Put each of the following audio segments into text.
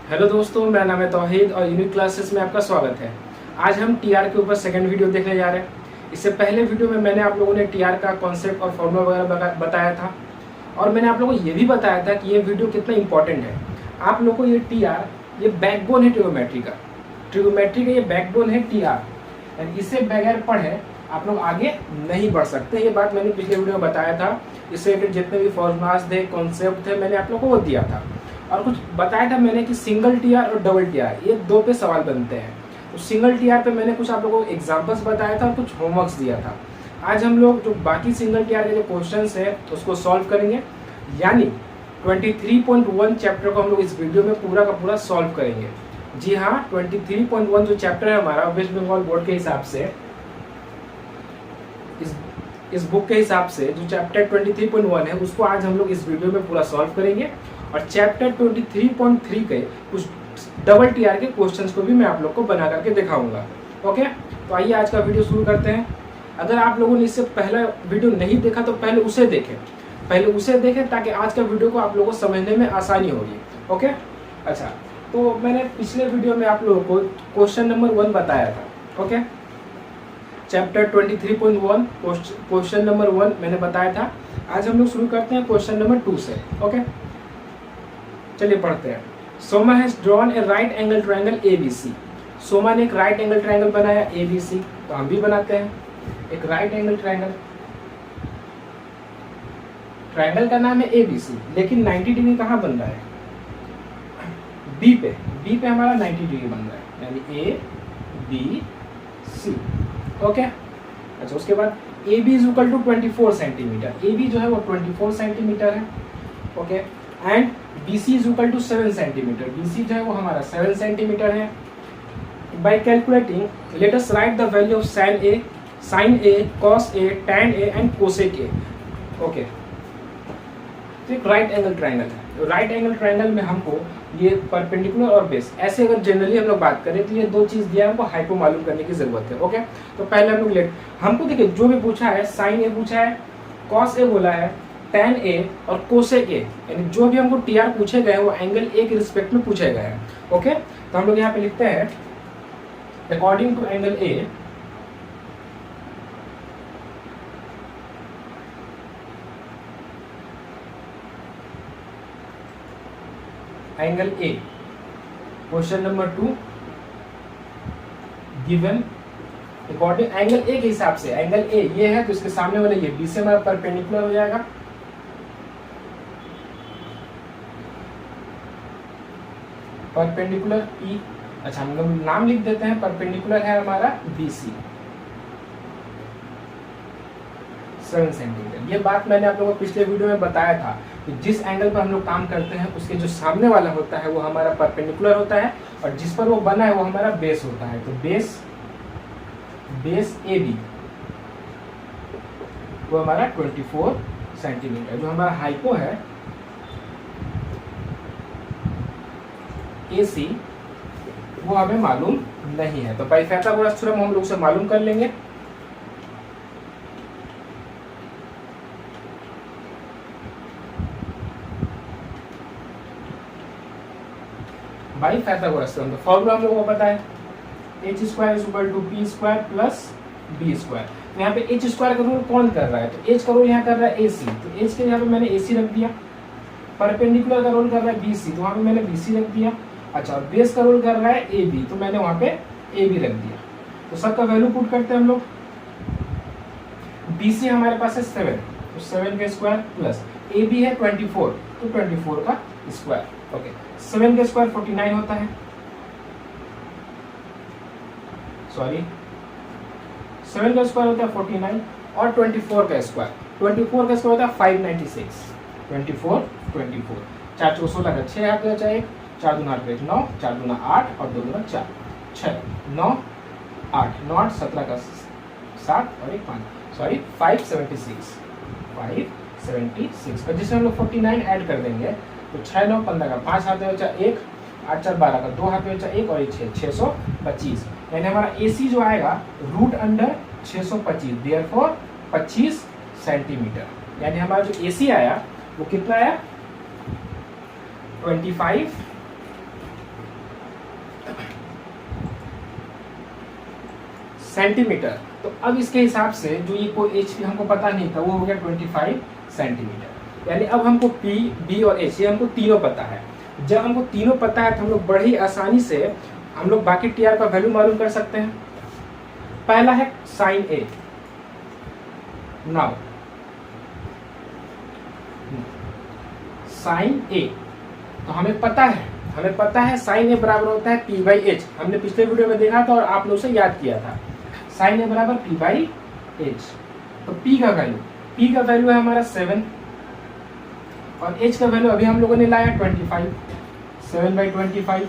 Hello दोस्तों, मेरा नाम है तौहीद और यूनिक क्लासेस में आपका स्वागत है। आज हम टीआर के ऊपर सेकंड वीडियो देखने जा रहे हैं। इससे पहले वीडियो में मैंने आप लोगों ने टीआर का कॉन्सेप्ट और फॉर्मूला वगैरह बताया था और मैंने आप लोगों को ये भी बताया था कि ये वीडियो कितना इंपॉर्टेंट है। आप लोगों को ये टीआर ये बैकबोन है ट्रिगोनोमेट्री का ये बैकबोन है टीआर, एंड इससे बगैर पढ़े आप लोग आगे नहीं बढ़ सकते। ये बात मैंने पिछले वीडियो में बताया था। इससे रिलेटेड जितने भी फॉर्मूलाज थे, कॉन्सेप्ट थे, मैंने आप लोगों को वो दिया था और कुछ बताया था मैंने कि सिंगल टीआर और डबल टीआर ये दो पे सवाल बनते हैं। तो सिंगल टीआर पे मैंने कुछ आप लोगों को एग्जांपल्स बताया था और कुछ होमवर्क्स दिया था। आज हम लोग जो बाकी सिंगल टीआर के जो क्वेश्चंस है उसको सॉल्व करेंगे, यानी 23.1 चैप्टर को हम लोग इस वीडियो में पूरा का पूरा सॉल्व करेंगे। जी हाँ, 23.1 जो चैप्टर है हमारा वेस्ट बंगाल बोर्ड के हिसाब से, इस बुक के हिसाब से जो चैप्टर 23.1 है उसको आज हम लोग इस वीडियो में पूरा सॉल्व करेंगे और चैप्टर 23.3 के कुछ डबल टीआर के क्वेश्चंस को भी मैं आप लोग को बना करके दिखाऊंगा। ओके, तो आइए आज का वीडियो शुरू करते हैं। अगर आप लोगों ने इससे पहला वीडियो नहीं देखा तो पहले उसे देखें ताकि आज का वीडियो को आप लोगों को समझने में आसानी होगी। ओके, अच्छा, तो मैंने पिछले वीडियो में आप लोगों को क्वेश्चन नंबर 1 बताया था। ओके, चैप्टर 23.1 क्वेश्चन नंबर 1 मैंने बताया था। आज हम लोग शुरू करते हैं क्वेश्चन नंबर 2 से। ओके, चलिए पढ़ते हैं। Soma has drawn A right angle triangle ABC। Soma ने एक राइट एंगल ट्रायंगल बनाया ABC, तो हम भी बनाते हैं एक राइट एंगल ट्रायंगल। ट्रायंगल का नाम है ABC, लेकिन 90 डिग्री कहाँ बन रहा है? बी पे हमारा 90 डिग्री बन रहा है, यानी ABC। ओके, अच्छा, उसके बाद AB is equal to 24 centimetre. AB जो है वो 24 सेंटीमीटर है। Okay, and BC is equal to 7 centimetre. BC जो है वो हमारा 7 सेंटीमीटर है। By calculating let us write the value of sin A, cos A, tan A and cosec A। Okay, तो एक राइट एंगल ट्रायंगल है। Right angle triangle में हमको ये परपेंडिकुलर और बेस, ऐसे अगर जनरली हम लोग बात करें तो ये दो चीज दिया है, हमको हाइपो मालूम करने की जरूरत है। ओके, तो पहले हम लोग हमको देखिए जो भी पूछा है, sin A पूछा है, cos A बोला है, tan A और cosec A, यानी जो भी हमको टीआर पूछे गए वो एंगल A के रिस्पेक्ट में पूछे गए हैं। ओके, तो हम लोग यहाँ पे लिखते हैं according to angle A angle A, question number 2 given according angle A के हिसाब से, एंगल A ये है तो इसके सामने वाले ये B से हमारा परपेंडिकुलर हो जाएगा। परपेंडिकुलर P, अच्छा हम लोग नाम लिख देते हैं, परपेंडिकुलर है हमारा BC 7 सेंटीमीटर। ये बात मैंने आप लोगों को पिछले वीडियो में बताया था कि जिस एंगल पर हम लोग काम करते हैं उसके जो सामने वाला होता है वो हमारा परपेंडिकुलर होता है और जिस पर वो बना है वो हमारा बेस होता है। तो बेस AB वो हमारा 24 सेंटीमीटर। जो हमारा हाइपो है AC वो हमें मालूम नहीं है, तो पाइथागोरस थ्योरम हम लोग से मालूम कर लेंगे। बाई पाइथागोरस थ्योरम, तो फॉर्मूला हम लोगों को पता है h² is equal to p² plus b²। तो यहाँ पे h² का रूल कौन कर रहा है? तो h का रूल यहाँ कर रहा है AC, तो h के यहाँ पे मैंने AC रख दिया। परपेंडिकुलर का रोल कर रहा है BC, तो वहाँ पे मैंने BC रख दिया। अच्छा, बेस का रोल कर रहा है AB, तो मैंने वहाँ पे AB रख दिया। तो सबका वैल्यू पुट करते हैं हम लोग। BC हमारे पास है 7, तो 7 का स्क्वायर प्लस AB है 24, तो 24 का स्क्वायर। ओके, 7 का स्क्वायर 49 होता है, सॉरी 7 का स्क्वायर होता है 49 और 24 का स्क्वायर होता है 596। 24 4 चौक 16 का 6 हाथ का 1, 4 दूना 8 9, 4 दूना 8 और 2 दूना 4, 6 9 8 9 8 17 का 7 और 1 5, सॉरी 576 का, जिसमें हम लोग 49 ऐड कर देंगे तो 6 9 15 का 5 हाथ बचा 1, 8 4 12 का 2 हाथ बचा 1 और 625, यानी हमारा AC जो आएगा रूट अंडर 625, देयरफॉर 25 सेंटीमीटर। यानी हमारा जो AC आया वो कितना आया? 25 सेंटीमीटर। तो अब इसके हिसाब से जो ये कोई एच हमको पता नहीं था वो हो गया 25 सेंटीमीटर। यानी अब हमको पी, बी और एच ये हमको तीनों पता है। जब हमको तीनों पता है तो हम लोग बड़ी आसानी से हम लोग बाकी टी आर का वैल्यू मालूम कर सकते हैं। पहला है साइन ए। नाउ साइन ए, तो हमें पता है साइन ए बराबर होता है पी बाई एच। हमने पिछले वीडियो में देखा था और आप लोग से याद किया था, साइन ए बराबर पी बाई एच। तो पी का वैल्यू है हमारा 7 और एच का वैल्यू अभी हम लोगों ने लाया 25, 7/25।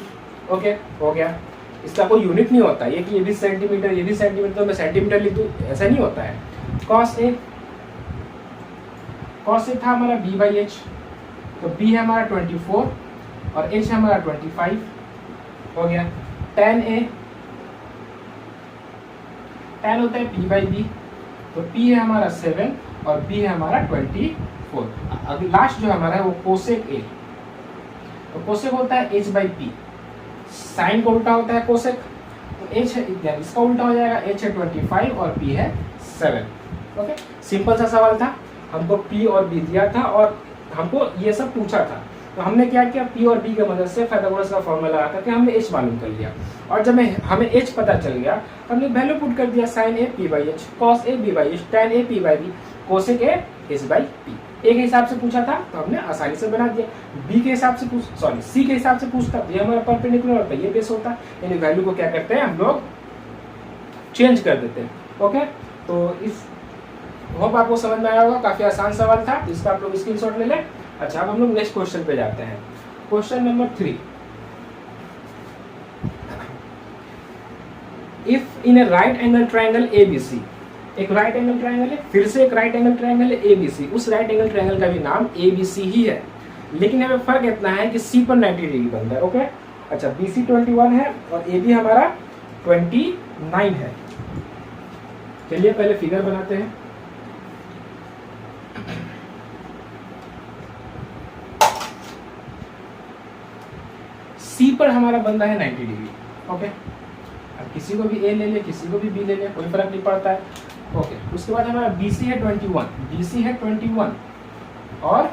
ओके, हो गया। इसका कोई यूनिट नहीं होता ये कि ये भी सेंटीमीटर ये भी सेंटीमीटर, तो मैं सेंटीमीटर लिख दूं, ऐसा नहीं होता है। कॉस ए था हमारा बी बाई एच, तो बी है हमारा 24 और एच है हमारा 25। हो गया। tan होता है पी बाई बी, तो पी है हमारा 7 और बी है हमारा 24। अभी लास्ट जो हमारा है वो कोसेक ए, तो कोसेक होता है एच बाई पी। साइन को उल्टा होता है कोसेक, तो एच है इसका उल्टा हो जाएगा, एच है 25 और पी है 7। ओके, सिंपल सा सवाल था। हमको पी और बी दिया था और हमको ये सब पूछा था, तो हमने क्या किया, पी और बी की मदद से पाइथागोरस का फॉर्मूला लगा करके हमने एच मालूम कर लिया। और जब हमें एच पता चल गया, हमने वैल्यू पुट कर दिया, sine A P by H, cos A B by H, tan A P by B, cosec A H by P. A के हिसाब से पूछा था तो हमने आसानी से बना दिया। बी के हिसाब से सी के हिसाब से पूछता तो ये हमारा परपेंडिकुलर होता है, ये बेस होता है। यानी वैल्यू को क्या करते हैं हम लोग, चेंज कर देते हैं। ओके, तो इस होप आपको समझ में आया होगा। काफी आसान सवाल था, इसका आप लोग स्क्रीनशॉट ले लें। अच्छा, अब हम लोग नेक्स्ट क्वेश्चन पे जाते हैं। Question number 3, if in A right angle triangle ABC, एक राइट एंगल ट्राइंगल है, फिर से एक राइट एंगल ट्राइंगल है ABC, उस राइट एंगल ट्राइंगल का भी नाम ABC ही है, लेकिन हमें फर्क इतना है कि C पर 90 डिग्री बनता है। ओके, अच्छा, BC 21 है और AB हमारा 29 है। चलिए पहले फिगर बनाते हैं। सी पर हमारा बंदा है 90 डिग्री। ओके, अब किसी को भी ए ले ले, किसी को भी बी ले ले, कोई फर्क नहीं पड़ता है। ओके, उसके बाद हमारा BC है 21 और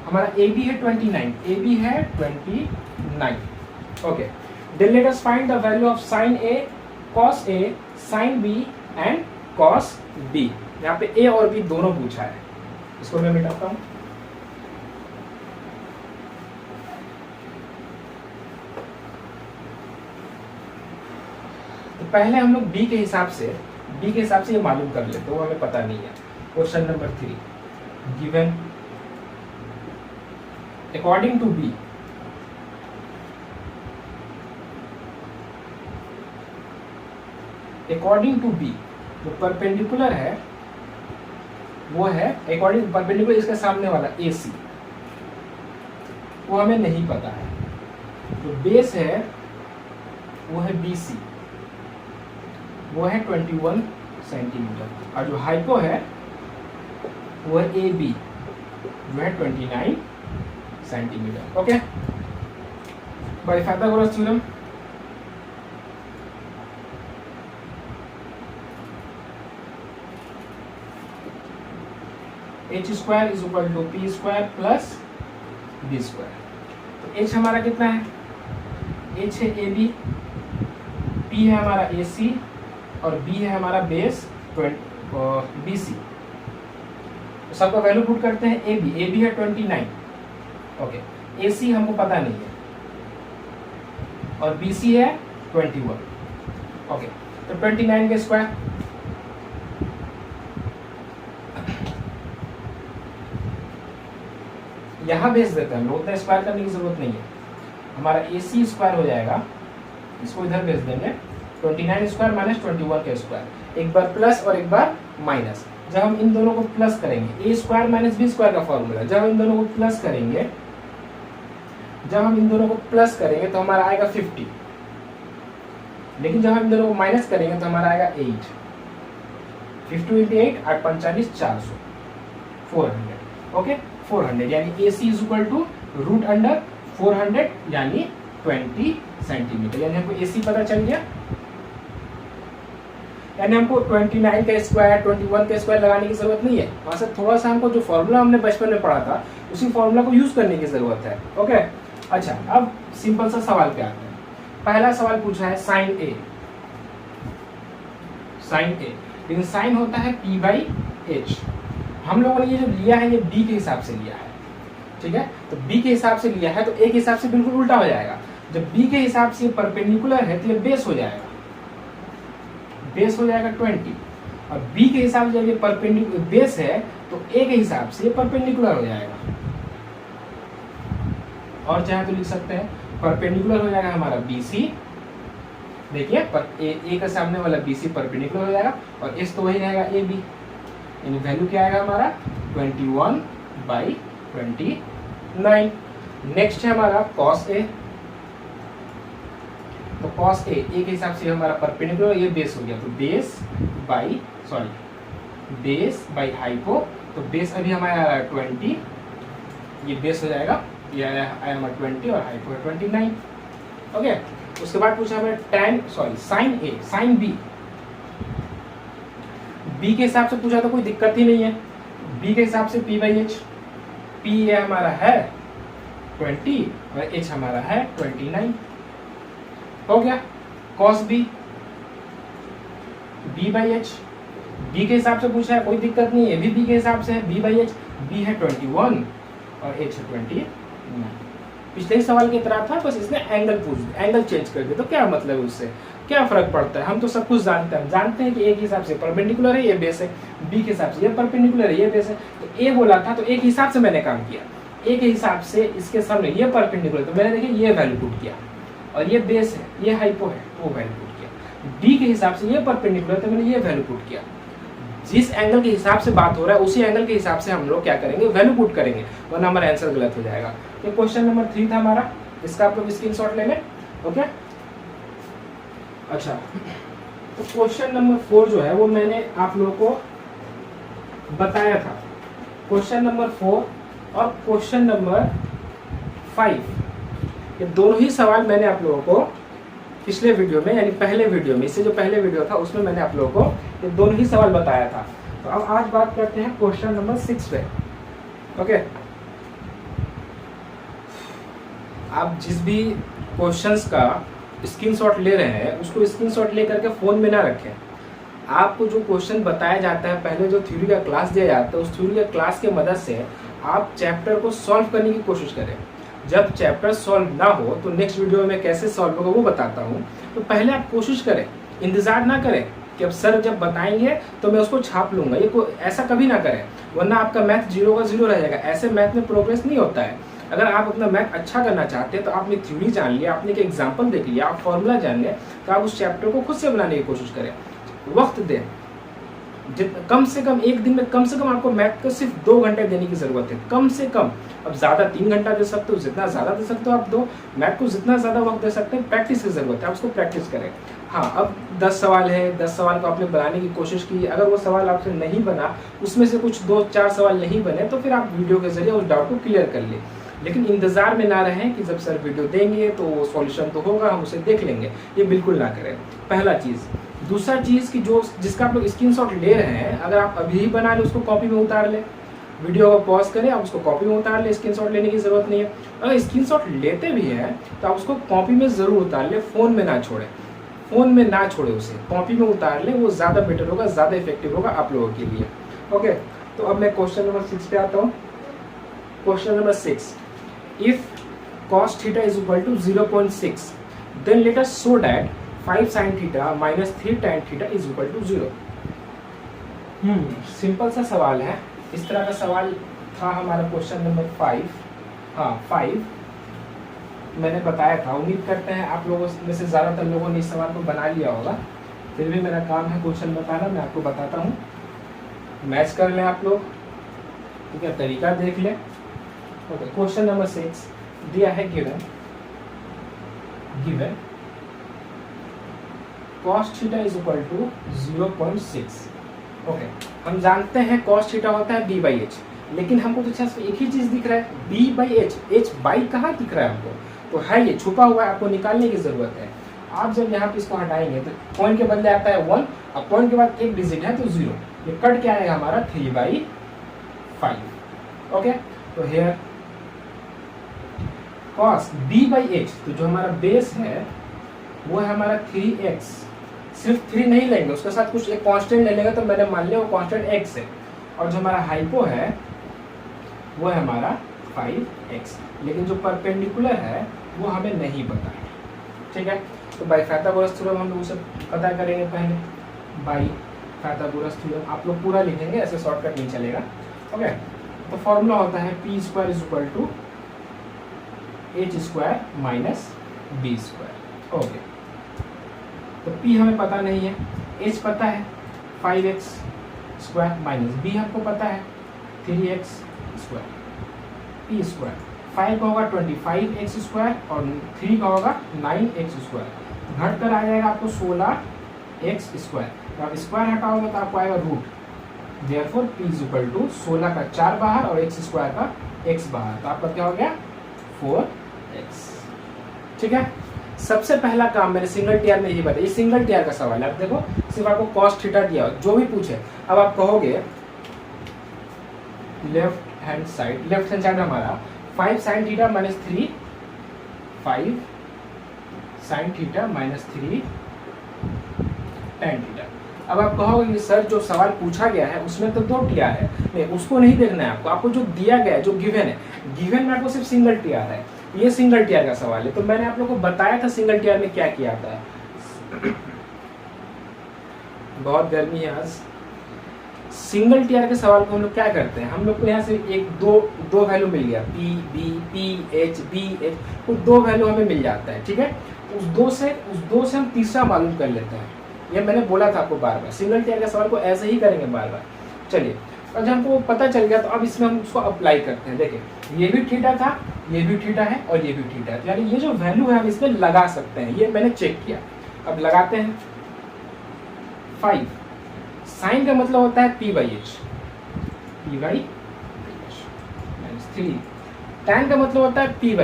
हमारा AB है 29। Okay, then let us find the value of sine A, cos A, sine B and cos B। यहाँ पे A और B दोनों पूछा है, इसको मैं मिटाता हूँ। तो पहले हम लोग B के हिसाब से ये मालूम कर लेते, वो हमें पता नहीं है। Question number 3, given according to B, जो परपेंडिकुलर है वो है अकॉर्डिंग परपेंडिकुलर, इसके सामने वाला AC, वो हमें नहीं पता है। जो बेस है वो है BC, वो है 21 सेंटीमीटर, और जो हाइपो है वो है AB, जो है 29 centimetre. Okay, by Pythagoras theorem h square is equal to p square plus b square. तो h हमारा कितना है, h है AB, p है हमारा AC और b है हमारा बेस BC। तो सबका वैल्यू पुट करते हैं। AB है 29। ओके, AC हमको पता नहीं है और BC है 21। ओके, तो 29 के स्क्वायर, यहाँ भेज देते हैं हम लोग, उतना स्क्वायर करने की जरूरत नहीं है। हमारा AC स्क्वायर हो जाएगा, इसको इधर भेज देंगे, 29 स्क्वायर माइनस 21 के स्क्वायर, एक बार प्लस और एक बार माइनस। जब हम इन दोनों को प्लस करेंगे, A square minus B square का फॉर्मूला, जब हम इन दोनों को प्लस करेंगे तो हमारा आएगा 50, लेकिन जब हम इन दोनों को माइनस करेंगे तो हमारा आएगा 8। 50 × 8 8 × 5 = 400, 400। ओके, 400 यानी AC इज इक्वल टू √400 यानी 20 सेंटीमीटर। यानी हमको AC पता चल गया। यानी हमको 29 का स्क्वायर 21 का स्क्वायर लगाने की जरूरत नहीं है, वहाँ से थोड़ा सा हमको जो फॉर्मूला हमने बचपन में पढ़ा था उसी फॉर्मूला को यूज करने की जरूरत है। ओके, अच्छा अब सिंपल सा सवाल पे आते हैं। पहला सवाल पूछा है साइन ए, लेकिन साइन होता है p/h। हम लोगों ने ये जो लिया है ये b के हिसाब से लिया है, ठीक है, तो b के हिसाब से लिया है तो a के हिसाब से बिल्कुल उल्टा हो जाएगा। जब b के हिसाब से परपेंडिकुलर है तो ये बेस हो जाएगा, 20, और b के हिसाब से जब ये परपेंडिकुलर बेस है तो a के हिसाब से ये परपेंडिकुलर हो जाएगा, और चाहे तो लिख सकते हैं परपेंडिकुलर हो जाएगा हमारा BC। देखिए पर ए का सामने वाला BC परपेंडिकुलर हो जाएगा और S तो वही रहेगा AB, यानी वैल्यू क्या आएगा हमारा 21/29। नेक्स्ट है हमारा cos A, तो cos A के हिसाब से हमारा परपेंडिकुलर, ये बेस हो गया, तो बेस बाई हाइपो, तो बेस अभी हमारा 20, ये बेस हो जाएगा, ये आया हमारा 20 और हाइपो है 29। ओके, उसके बाद पूछा हमें साइन A, साइन B के हिसाब से पूछा तो कोई दिक्कत ही नहीं है। B के हिसाब से p/h, p ये हमारा है 20 और h हमारा है 29, हो गया। cos B, b/h, b के हिसाब से पूछा है कोई दिक्कत नहीं है, भी b के हिसाब से है b/h, b है 21 और h है 29। पिछले सवाल की तरह था, बस इसने एंगल चेंज कर दिया, तो क्या मतलब है उससे क्या फर्क पड़ता है, हम तो सब कुछ जानते हैं कि a के हिसाब से परपेंडिकुलर है ये बेस है, b के हिसाब से ये परपेंडिकुलर है ये बेस है, तो a बोला था तो a के हिसाब से मैंने काम किया, a के हिसाब से इसके सामने ये परपेंडिकुलर, तो मैंने देखिए ये वैल्यू पुट किया, और ये बेस है ये हाइपो है वो वैल्यू पुट किया। d के हिसाब से ये परपेंडिकुलर, तो मैंने ये वैल्यू पुट किया। जिस एंगल के हिसाब से बात हो रहा है उसी एंगल के हिसाब से हम लोग क्या करेंगे, वैल्यू पुट करेंगे, वरना हमारा आंसर गलत हो जाएगा। तो क्वेश्चन नंबर 3 था हमारा, इसका आप लोग स्क्रीनशॉट ले लें। ओके, अच्छा, तो क्वेश्चन नंबर 4 जो है वो मैंने आप लोगों को बताया था। क्वेश्चन नंबर 4 और क्वेश्चन नंबर 5, ये दोनों ही सवाल मैंने आप लोगों को पिछले वीडियो में, यानी पहले वीडियो में, इससे जो पहले वीडियो था उसमें मैंने आप लोगों को ये दोनों ही सवाल बताया था। तो अब आज बात करते हैं क्वेश्चन नंबर 6 पे। ओके, आप जिस भी क्वेश्चंस का स्क्रीनशॉट ले रहे हैं उसको स्क्रीनशॉट ले करके फ़ोन में ना रखें। आपको जो क्वेश्चन बताया जाता है, पहले जो थ्योरी का क्लास दिया जाता है, उस थ्योरी का क्लास की मदद से आप चैप्टर को सॉल्व करने की कोशिश करें। जब चैप्टर सॉल्व ना हो तो नेक्स्ट वीडियो में कैसे सॉल्व होगा वो बताता हूँ। तो पहले आप कोशिश करें, इंतज़ार ना करें कि अब सर जब बताएंगे तो मैं उसको छाप लूँगा, ये ऐसा कभी ना करें, वरना आपका मैथ 0 का 0 रह जाएगा। ऐसे मैथ में प्रोग्रेस नहीं होता है। अगर आप अपना मैथ अच्छा करना चाहते हैं तो आपने थ्योरी जान लिया, आपने एक एग्जाम्पल देख लिया, आप फॉर्मूला जान लिया, तो आप उस चैप्टर को खुद से बनाने की कोशिश करें, वक्त दें। कम से कम एक दिन में कम से कम आपको मैथ को सिर्फ 2 घंटे देने की ज़रूरत है, कम से कम। अब ज़्यादा 3 घंटा दे सकते हो, जितना ज़्यादा दे सकते हो आप दो। मैथ को जितना ज़्यादा वक्त दे सकते हैं, प्रैक्टिस की ज़रूरत है, आप उसको प्रैक्टिस करें। हाँ, अब 10 सवाल है, 10 सवाल को आपने बनाने की कोशिश की, अगर वो सवाल आपसे नहीं बना, उसमें से कुछ 2-4 सवाल नहीं बने, तो फिर आप वीडियो के जरिए उस डाउट को क्लियर कर ले। लेकिन इंतज़ार में ना रहें कि जब सर वीडियो देंगे तो सॉल्यूशन तो होगा, हम उसे देख लेंगे, ये बिल्कुल ना करें, पहला चीज़। दूसरा चीज़ कि जिसका आप लोग स्क्रीनशॉट ले रहे हैं, अगर आप अभी ही बना ले उसको कॉपी में उतार लें, वीडियो को पॉज करें, आप उसको कॉपी में उतार लें, स्क्रीनशॉट लेने की ज़रूरत नहीं है। अगर स्क्रीनशॉट लेते भी हैं तो आप उसको कॉपी में ज़रूर उतार लें, फ़ोन में ना छोड़ें, उसे कॉपी में उतार लें, वो ज़्यादा बेटर होगा, ज़्यादा इफेक्टिव होगा आप लोगों के लिए। ओके, तो अब मैं क्वेश्चन नंबर 6 पे आता हूँ। Question number 6, if cos theta is equal to 0.6, then let us show that 5 sin theta minus 3 tan theta is equal to 0। Simple सा सवाल है, इस तरह का सवाल था हमारा क्वेश्चन नंबर 5। हाँ 5 मैंने बताया था, उम्मीद करते हैं आप लोगों में से ज़्यादातर लोगों ने इस सवाल को बना लिया होगा। फिर भी मेरा काम है क्वेश्चन बताना, मैं आपको बताता हूँ, मैच कर लें आप लोग, ठीक है, तरीका देख लें। ओके, क्वेश्चन नंबर 6 दिया है, given cos theta is equal to 0.6। Okay, हम जानते हैं cos थीटा होता है b/h, लेकिन हमको तो सिर्फ एक ही चीज दिख रहा है, b/h, h बाई कहाँ दिख रहा है हमको, तो है ये छुपा हुआ है, आपको निकालने की जरूरत है। आप जब यहाँ पे इसको हटाएंगे तो पॉइंट के बदले आता है 1, अब पॉइंट के बाद एक डिजिट है तो 0, ये कट क्या आएगा हमारा 3/5। ओके, तो हेयर cos b/h, तो जो हमारा बेस है वो है हमारा 3x, सिर्फ 3 नहीं लेंगे, उसके साथ कुछ एक कांस्टेंट ले लेंगे, तो मैंने मान लिया वो कांस्टेंट x है, और जो हमारा हाइपो है वो है हमारा 5x, लेकिन जो परपेंडिकुलर है वो हमें नहीं पता है। ठीक है, तो बाई पाइथागोरस थ्योरम हम लोग उसे पता करेंगे पहले। बाई पाइथागोरस थ्योरम आप लोग पूरा लिखेंगे, ऐसे शॉर्टकट नहीं चलेगा। ओके, तो फॉर्मूला होता है p² = h² - b²। ओके, तो p हमें पता नहीं है, h पता है 5x² - b हमको पता है 3x², p²। 5 का होगा 25x² और 3 का होगा 9x², घट कर आ जाएगा आपको 16x²। तो आप स्क्वायर हटाओगे तो आपको आएगा रूट, देयरफॉर p = 16 का 4 बाहर और x² का x बाहर, तो आपका क्या हो गया 4x। ठीक है, सबसे पहला काम मैंने सिंगल टीआर में यही बताया, ये सिंगल टीआर का सवाल है। आप देखो सिर्फ आपको cos थीटा दिया, जो भी पूछे, अब आप कहोगे लेफ्ट हैंड साइड हमारा 5 sin θ - 3, 5 sin θ - 3 tan θ। अब आप कहोगे कि सर जो सवाल पूछा गया है उसमें तो 2 टीआर है, नहीं उसको नहीं देखना है आपको जो दिया गया है, जो गिवन है, गिवन में आपको सिर्फ सिंगल टीआर है, ये सिंगल टीआर का सवाल है। तो मैंने आप लोग को बताया था सिंगल टीआर में क्या किया था। बहुत गर्मी है आज। सिंगल टीआर के सवाल को हम लोग क्या करते हैं, हम लोग को यहाँ से एक दो वैल्यू मिल गया, p b p h b h, तो 2 वैल्यू हमें मिल जाता है। ठीक है, उस दो से हम तीसरा मालूम कर लेते हैं। ये मैंने बोला था आपको बार बार, सिंगल टीआर के सवाल को ऐसे ही करेंगे बार बार। चलिए, और जब हमको पता चल गया तो अब इसमें हम उसको अप्लाई करते हैं। देखिए ये भी थीटा था, ये भी थीटा है और ये भी थीटा है, यानी ये जो वैल्यू है हम इसमें लगा सकते हैं, ये मैंने चेक किया। अब लगाते हैं। 5 साइन का मतलब होता है p/h, -3। tan का मतलब होता है p/b।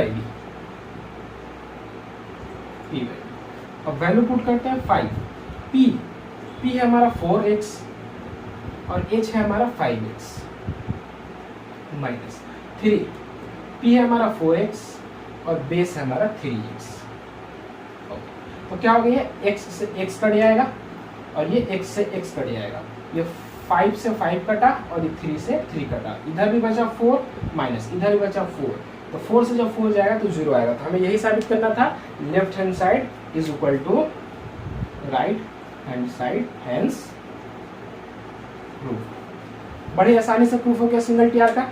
अब वैल्यू पुट करते हैं 5, p है हमारा 4x और h है हमारा 5x -3, p है हमारा 4x और बेस है हमारा 3x। तो क्या हो गया, x से x कट जाएगा और ये x से x कट जाएगा, ये 5 से 5 कटा और ये 3 से 3 कटा, इधर भी बचा 4 माइनस इधर भी बचा 4, तो 4 से जब 4 जाएगा तो 0 आएगा। तो हमें यही साबित करना था, left hand side is equal to right hand side, hence proof. बड़ी आसानी से प्रूफ हो गया सिंगल टीआर का।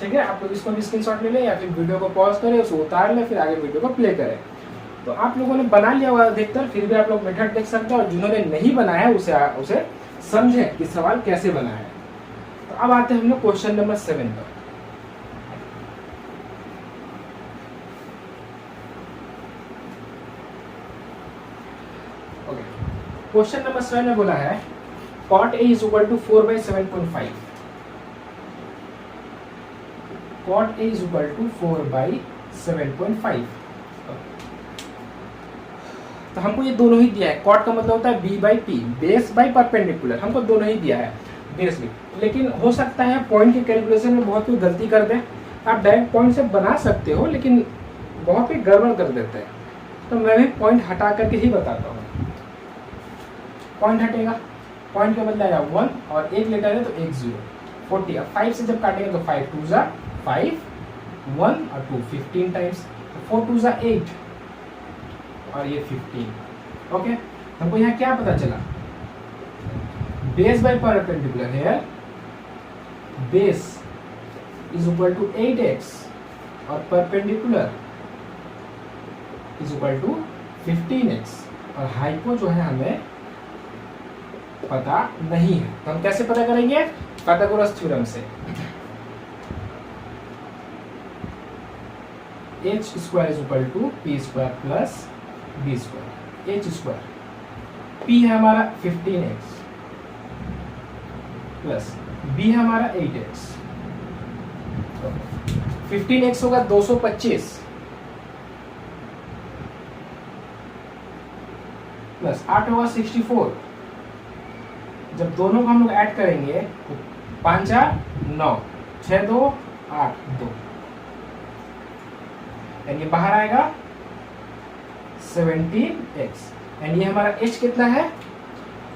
ठीक है, आप लोग इसको भी स्क्रीनशॉट ले लें या फिर वीडियो को पॉज करें, उसको उतार लें, फिर आगे वीडियो को प्ले करें। तो आप लोगों ने बना लिया होगा अधिकतर, फिर भी आप लोग मेथड देख सकते हैं, और जिन्होंने नहीं बनाया उसे समझें कि सवाल कैसे बना है। तो अब आते हैं हम लोग क्वेश्चन नंबर 7 पर। ओके, क्वेश्चन नंबर 7 में बोला है cot A = 4/7.5, cot A = 4/7.5। तो हमको ये दोनों ही दिया है, कॉट का मतलब होता है b/p, बेस बाई परपेंडिकुलर, हमको दोनों ही दिया है बेस भी। लेकिन हो सकता है पॉइंट के कैलकुलेशन में बहुत कोई गलती कर दे, आप डायरेक्ट पॉइंट से बना सकते हो लेकिन बहुत कोई गड़बड़ कर देते हैं, तो मैं भी पॉइंट हटा करके ही बताता हूँ। पॉइंट हटेगा, पॉइंट के बदले आएगा 1 और 1 लेटर है तो 1 0, 40। अब 5 से जब काटेंगे तो 5 2 = 5, 1 और 2 15 टाइम्स, तो 4 2 = 8 और ये 15। ओके, हमको यहाँ क्या पता चला, बेस बाय परपेंडिकुलर है, base is equal to 8x और perpendicular is equal to 15x, और हाइपो जो है हमें पता नहीं है। तो हम कैसे पता करेंगे, पाइथागोरस थ्योरम से। h² = p² plus b², h², p है हमारा 15x प्लस b है हमारा 8x, 15x होगा 225 प्लस 8 होगा 64। जब दोनों को हम लोग ऐड करेंगे तो 5 4 9, 6 2 8 2, यानी बाहर आएगा 17x। एंड ये हमारा h कितना है,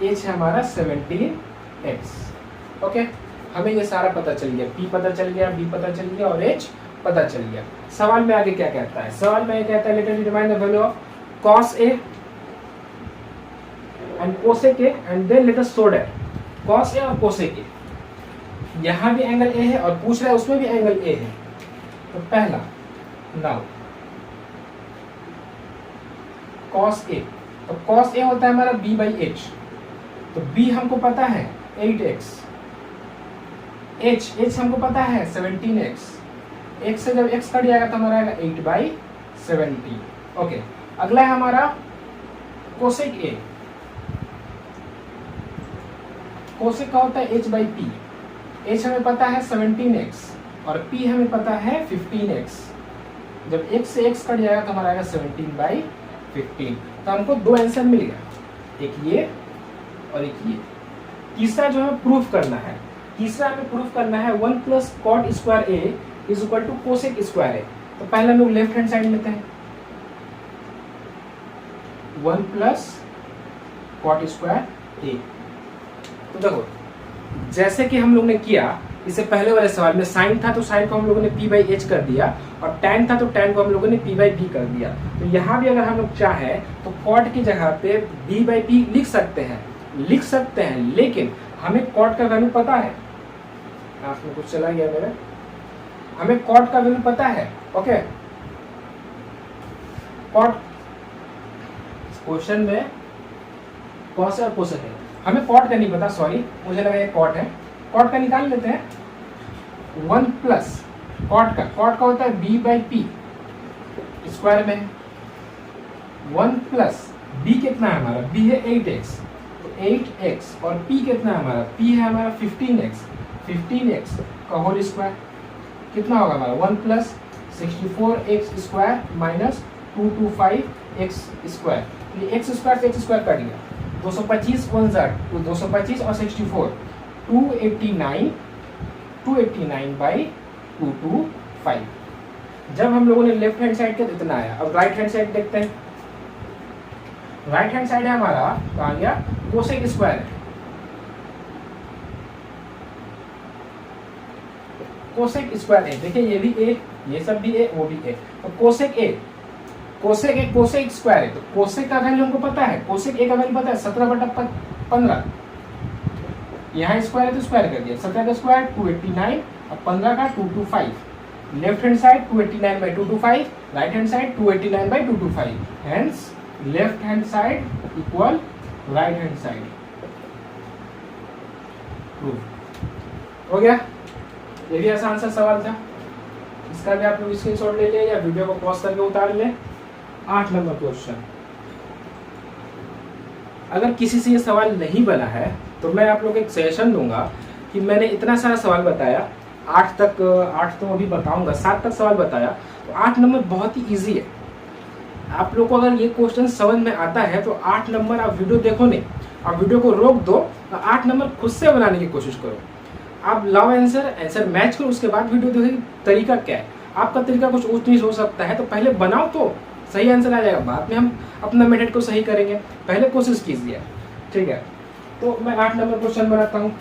h है हमारा 17x। ओके, हमें ये सारा पता चल गया, p पता चल गया, b पता चल गया और h पता चल गया। सवाल में आगे क्या कहता है, सवाल में ये कहता है let determine the value of cos a and cosec a and then let us so that cos a और cosec a, यहाँ भी एंगल a है और पूछ रहा है उसमें भी एंगल a है। तो पहला नाउ cos a, तो cos a होता है हमारा b बाई h, तो b हमको पता है 8x, h हमको पता है 17x, x से जब x कट जाएगा तो हमारा आएगा 8 बाई 17। ओके, अगला है हमारा cosec a, cosec का होता है h बाई p, h हमें पता है 17x और p हमें पता है 15x, जब x से x कट जाएगा तो हमारा आएगा 17 बाई 15। तो हमको दो आंसर मिल गया, एक ये और एक ये। तीसरा जो हमें प्रूफ करना है, तीसरा हमें प्रूफ करना है 1 plus cot square A is equal to cosec square A. तो पहले हम लोग लेफ्ट हैंड साइड लेते हैं, 1 प्लस कॉट स्क्वायर ए। तो देखो जैसे कि हम लोग ने किया इससे पहले वाले सवाल में साइन था तो साइन को हम लोगों ने p बाई एच कर दिया, और tan था तो tan को हम लोगों ने p बाई बी कर दिया। तो यहाँ भी अगर हम लोग चाहे तो कॉट की जगह पे b बाई पी लिख सकते हैं, लेकिन हमें कॉट का वैल्यू पता है, आपने कुछ चला गया मेरा, हमें कॉट का वैल्यू पता है। ओके, कॉट क्वेश्चन में कॉस और कोसेक है, हमें कॉट का नहीं पता, सॉरी मुझे लगा ये कॉट है, कॉट का निकाल लेते हैं। 1 प्लस कॉट का होता है b बाई पी स्क्वायर में, 1 प्लस b कितना है हमारा, b है 8x, तो 8x और p कितना है हमारा, p है हमारा 15x का होल स्क्वायर, कितना होगा हमारा 1 plus 64x square minus 225x square, ये x स्क्वायर से x स्क्वायर कट गया, 225 225 और 64 289 बाई 225। जब हम लोगों ने लेफ्ट हैंड साइड का इतना आया, अब राइट हैंड साइड देखते हैं। राइट हैंड साइड है हमारा, कहा गया कोसेक स्क्वायर है, कोसेक स्क्वायर है, देखिए ये भी ए, ये सब भी ए, वो भी ए, तो कोसेक ए कोसेक स्क्वायर है, तो कोसेक का वैल्यू हमको पता है, कोसेक ए का वैल्यू पता है 17/15, यहाँ स्क्वायर है तो स्क्वायर कर दिया, 17 का स्क्वायर 289 और 15 का 225, left hand side 289 by 225, right hand side 289 by 225, hence left hand side equal right hand side. Proof हो गया, ये भी आसान सा सवाल था, इसका भी आप लोग स्क्रीनशॉट ले लिया या वीडियो को पॉज करके उतार ले। 8 नंबर क्वेश्चन, अगर किसी से ये सवाल नहीं बना है तो मैं आप लोग एक सजेशन दूंगा कि मैंने इतना सारा सवाल बताया, 8 तो अभी बताऊंगा, 7 तक सवाल बताया, तो 8 नंबर बहुत ही इजी है। आप लोग को अगर ये क्वेश्चन समझ में आता है तो 8 नंबर आप वीडियो देखो नहीं, आप वीडियो को रोक दो और 8 नंबर खुद से बनाने की कोशिश करो। आप लाओ आंसर मैच करो, उसके बाद वीडियो देखो तरीका क्या है। आपका तरीका कुछ ऊंच नीच हो सकता है, तो पहले बनाओ तो सही आंसर आ जाएगा, बाद में हम अपना मेथड को सही करेंगे, पहले कोशिश कीजिए, ठीक है। तो मैं 8 नंबर क्वेश्चन बनाता हूँ।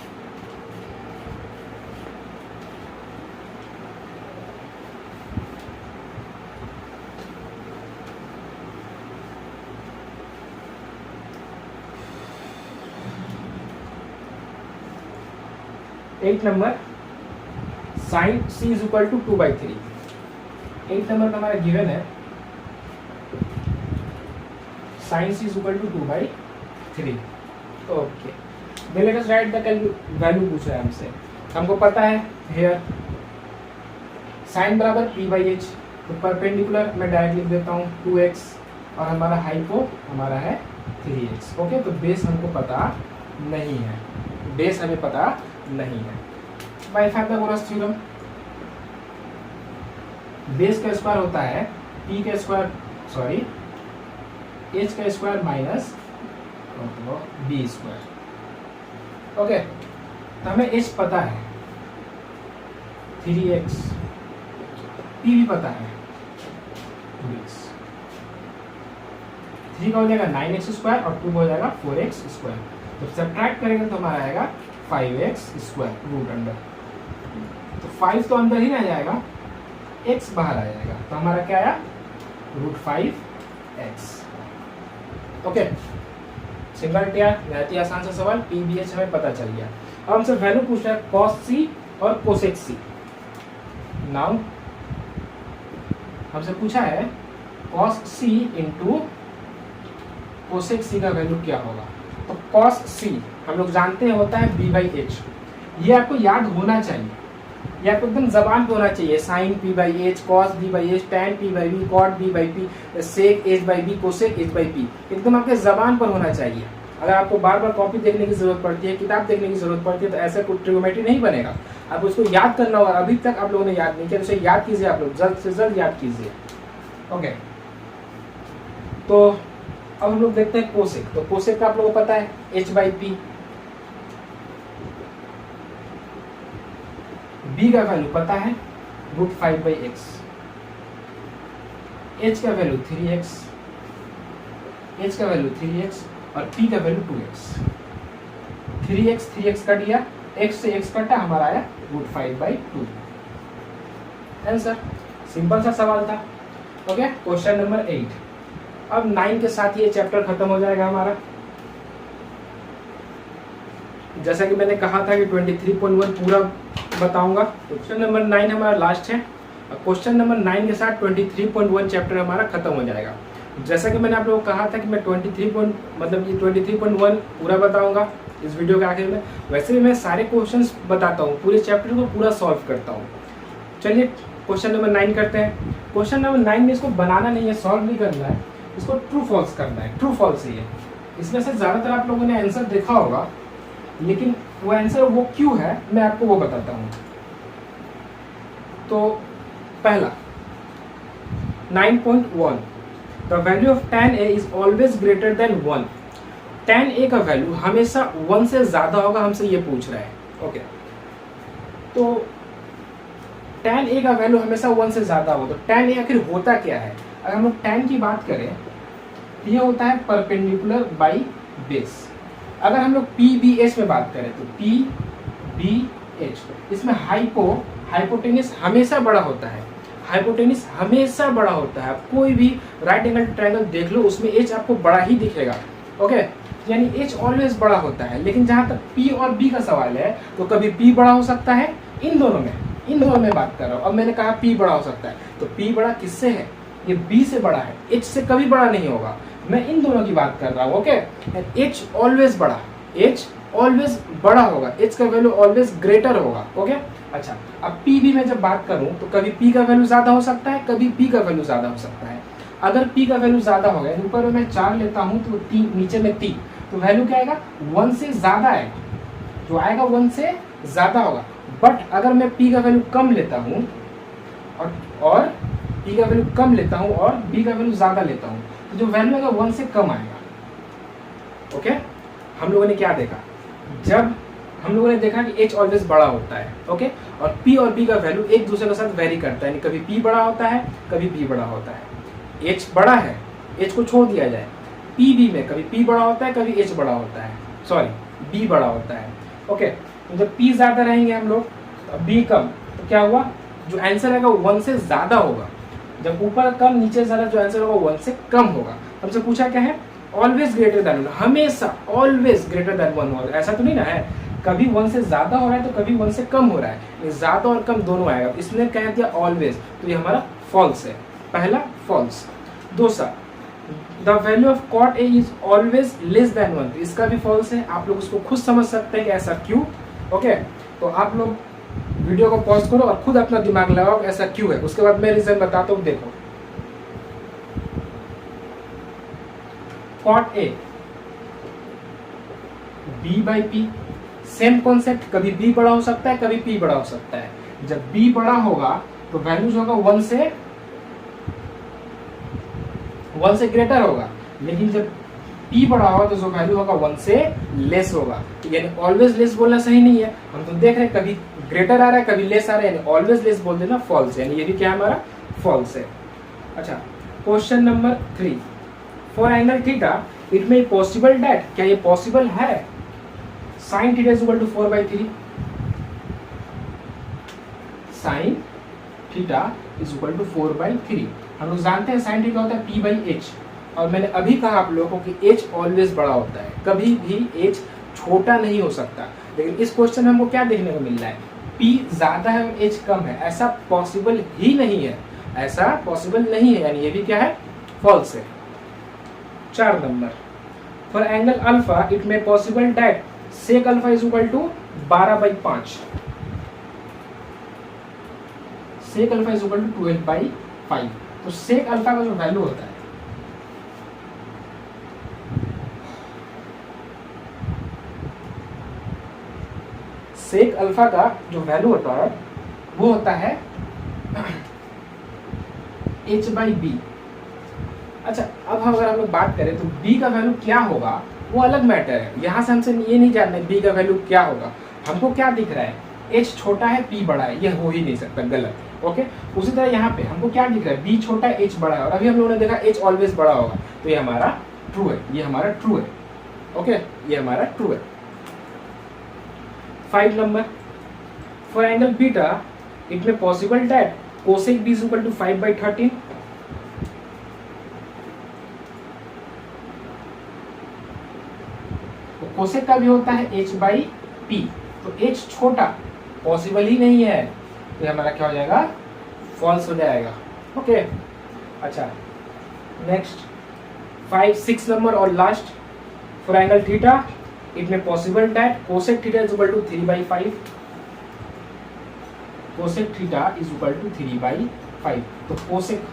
Eight number sine c is equal to 2/3। 8 number का हमारा गिवन है sine c is equal to 2/3। Okay, then let us write the value पूछ रहा है हमसे, हमको पता है हियर साइन बराबर p/h, तो परपेंडिकुलर मैं डायरेक्ट लिख देता हूँ 2x और हमारा हाइपो हमारा है 3x। ओके, तो बेस हमको पता नहीं है, बेस हमें पता नहीं है। पाइथागोरस थ्योरम, बेस का स्क्वायर होता है h का स्क्वायर माइनस मतलब बी स्क्वायर। ओके, तो हमें एच पता है 3x, पी भी पता है 2x। 3 का हो जाएगा 9x स्क्वायर और 2 हो जाएगा 4x स्क्वायर। तो सब्ट्रैक्ट करेंगे तो हमारा आएगा 5x स्क्वायर रूट अंडर। तो 5 तो अंदर ही रह जाएगा, x बाहर आ जाएगा, तो हमारा क्या आया √5x। ओके, सिंगल टीआर, बहुत ही आसान सा सवाल, पीबीएच हमें पता चल गया। अब हमसे वैल्यू पूछ रहा है cos c और cosec c। नाउ हमसे पूछा है cos c into cosec c का वैल्यू क्या होगा। तो cos c हम लोग जानते हैं होता है b/h। ये आपको याद होना चाहिए, ये आपको एकदम जबान पे होना चाहिए। sin p/h, cos b/h, tan p/b, cot b/p, sec h/b, cosec h/p, एकदम आपके जबान पर होना चाहिए। अगर आपको बार बार कॉपी देखने की जरूरत पड़ती है, किताब देखने की जरूरत पड़ती है, तो ऐसा कोई ट्रिगोनोमेट्री नहीं बनेगा। आपको उसको याद करना होगा। अभी तक आप लोगों ने याद नहीं किया, तो उसे याद कीजिए, आप लोग जल्द से जल्द याद कीजिए। ओके, तो अब हम लोग देखते हैं कोसेक। तो कोसेक का आप लोगों को पता है h/p। b का वैल्यू पता है √5/x, h का वैल्यू 3x, h का वैल्यू 3x और p का वैल्यू 2x। 3x कट गया, x से x कटा, हमारा आया √5/2। आंसर, सिंपल सा सवाल था। Okay, question number 8। अब 9 के साथ ये चैप्टर खत्म हो जाएगा हमारा। जैसा कि मैंने कहा था कि 23.1 पूरा बताऊंगा। क्वेश्चन नंबर 9 हमारा लास्ट है। क्वेश्चन नंबर 9 के साथ 23.1 चैप्टर हमारा खत्म हो जाएगा। जैसा कि मैंने आप लोगों को कहा था कि मैं 23.1 पूरा बताऊंगा इस वीडियो के आखिर में। वैसे भी मैं सारे क्वेश्चंस बताता हूँ, पूरे चैप्टर को पूरा सॉल्व करता हूँ। चलिए क्वेश्चन नंबर 9 करते हैं। क्वेश्चन नंबर 9 में इसको बनाना नहीं है, सॉल्व नहीं करना है, इसको ट्रू फॉल्स करना है। ट्रू फॉल्स ही है। इसमें से ज़्यादातर आप लोगों ने आंसर देखा होगा, लेकिन वो आंसर वो क्यों है मैं आपको वो बताता हूँ। तो पहला 9.1, the value of tan a is always greater than 1। tan a का वैल्यू हमेशा 1 से ज़्यादा होगा, हमसे ये पूछ रहा है। ओके, तो tan a का वैल्यू हमेशा 1 से ज़्यादा हो, तो tan a आखिर होता क्या है। अगर हम लोग tan की बात करें तो ये होता है परपेंडिकुलर बाई बेस। अगर हम लोग PBH में बात करें तो PBH, इसमें हाइपोटेनस हमेशा बड़ा होता है। हाइपोटेनस हमेशा बड़ा होता है। आप कोई भी राइट एंगल ट्रायंगल देख लो, उसमें H आपको बड़ा ही दिखेगा। ओके, यानी H ऑलवेज बड़ा होता है। लेकिन जहाँ तक P और B का सवाल है, तो कभी P बड़ा हो सकता है, इन दोनों में बात कर रहा हूँ। अब मैंने कहा P बड़ा हो सकता है, तो P बड़ा किससे है, ये B से बड़ा है, H से कभी बड़ा नहीं होगा। मैं इन दोनों की बात कर रहा हूँ। ओके, H ऑलवेज बड़ा होगा, H का वैल्यू ऑलवेज ग्रेटर होगा। ओके, अच्छा, अब PB में जब बात करूं तो कभी P का वैल्यू ज्यादा हो सकता है, कभी P का वैल्यू ज्यादा हो सकता है। अगर P का वैल्यू ज्यादा होगा, ऊपर में मैं 4 लेता हूं तो 3, नीचे में 3, तो वैल्यू क्या आएगा, 1 से ज्यादा आएगा, जो आएगा 1 से ज्यादा होगा। बट अगर मैं P का वैल्यू कम लेता हूं और P का वैल्यू कम लेता हूं और B का वैल्यू ज्यादा लेता हूं, तो जो वैल्यू आएगा 1 से कम आएगा। ओके, हम लोगों ने क्या देखा, जब हम लोगों ने देखा कि H ऑलवेज बड़ा होता है। ओके, और P और B का वैल्यू एक दूसरे के साथ वेरी करता है, कभी P बड़ा होता है, कभी B बड़ा होता है। H बड़ा है, H को छोड़ दिया जाए, PB में कभी P बड़ा होता है, कभी H बड़ा होता है, सॉरी B बड़ा होता है। ओके, तो जब P ज्यादा रहेंगे हम लोग, B कम, तो क्या हुआ, जो आंसर आएगा 1 से ज्यादा होगा। जब ऊपर कम नीचे ज्यादा, जो आंसर होगा 1 से कम होगा। हमसे पूछा क्या है, ऑलवेज ग्रेटर देन 1, हमेशा ऑलवेज ग्रेटर देन 1 होगा। ऐसा तो नहीं ना है कभी 1 से ज्यादा हो रहा है तो कभी 1 से कम हो रहा है, ज्यादा और कम दोनों आएगा। इसने कह दिया ऑलवेज, तो ये हमारा फॉल्स है, पहला फॉल्स। दूसरा, the value of cot A is always less than 1, तो इसका भी फॉल्स है। आप लोग उसको खुद समझ सकते हैं कि ऐसा क्यों। ओके, तो आप लोग वीडियो को पॉज करो और खुद अपना दिमाग लगाओ कि ऐसा क्यों है, उसके बाद मैं रीजन बताता हूँ। देखो, cot A B/P, same concept, कभी B बड़ा हो सकता है, कभी P बड़ा हो सकता है। जब B बड़ा होगा तो वैल्यूज होगा 1 से ग्रेटर होगा, लेकिन जब p बड़ा होगा तो जो वैल्यू होगा 1 से लेस होगा, यानी ऑलवेज लेस बोलना सही नहीं है। हम तो देख रहे हैं कभी ग्रेटर आ रहा है कभी लेस आ रहा है, यानी ऑलवेज लेस बोल देना फॉल्स, यानी ये भी क्या हमारा फॉल्स है। अच्छा, question number 3, for angle theta it may possible that, क्या ये पॉसिबल है sine theta is equal to 4/3, sine theta is equal to 4/3। हम लोग जानते हैं साइन थीटा होता है p/h, और मैंने अभी कहा आप लोगों को कि h ऑलवेज बड़ा होता है, कभी भी h छोटा नहीं हो सकता। लेकिन इस क्वेश्चन में हमको क्या देखने को मिल रहा है, p ज्यादा है और h कम है, ऐसा पॉसिबल ही नहीं है, ऐसा पॉसिबल नहीं है, यानी ये भी क्या है फॉल्स है। 4 number, for angle alpha it may possible that sec alpha is equal to 12/5, sec alpha is equal to 12/5। तो सेक अल्फा का जो वैल्यू होता है, सेक अल्फा का जो वैल्यू होता है वो होता है h/b। अच्छा, अब अगर हम लोग बात करें तो b का वैल्यू क्या होगा वो अलग मैटर है, यहाँ से हमसे ये नहीं जानना है b का वैल्यू क्या होगा। हमको क्या दिख रहा है, h छोटा है p बड़ा है, ये हो ही नहीं सकता, गलत। ओके, उसी तरह यहाँ पे हमको क्या दिख रहा है, b छोटा है h बड़ा है, और अभी हम लोगों ने देखा h ऑलवेज बड़ा होगा, तो ये हमारा ट्रू है, ये हमारा ट्रू है। ओके, ये हमारा ट्रू है। 5 number, for angle beta it may possible that cosec b is equal to 5/13, cosec का भी होता है h/p, तो h छोटा पॉसिबल ही नहीं है, तो हमारा क्या हो जाएगा फॉल्स हो जाएगा। ओके, अच्छा नेक्स्ट 5-6 नंबर और last, for angle theta it may possible that cosec theta is equal to 3/5, cosec theta is equal to 3/5। तो cosec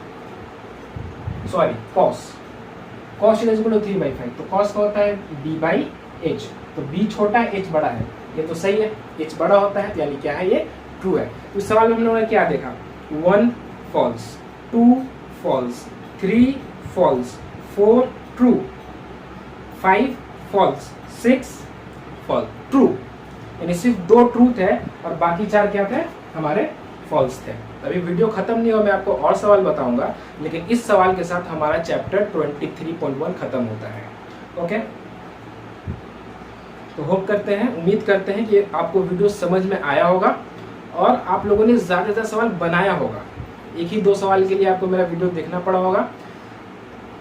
sorry cos theta is equal to 3/5, तो कॉस का होता है b/h, तो b छोटा है h बड़ा है, ये तो सही है, h बड़ा होता है, यानी क्या है ये ट्रू है। तो इस सवाल में हम लोगों ने क्या देखा, 1 false, 2 false, 3 false, 4 true, 5 false, 6 false true, यानी सिर्फ 2 ट्रूथ है और बाकी 4 क्या थे हमारे फॉल्स थे। अभी वीडियो खत्म नहीं हुआ, मैं आपको और सवाल बताऊंगा, लेकिन इस सवाल के साथ हमारा चैप्टर 23.1 खत्म होता है। ओके, तो होप करते हैं, उम्मीद करते हैं कि आपको वीडियो समझ में आया होगा और आप लोगों ने ज़्यादा से ज़्यादा सवाल बनाया होगा। एक ही 2 सवाल के लिए आपको मेरा वीडियो देखना पड़ा होगा।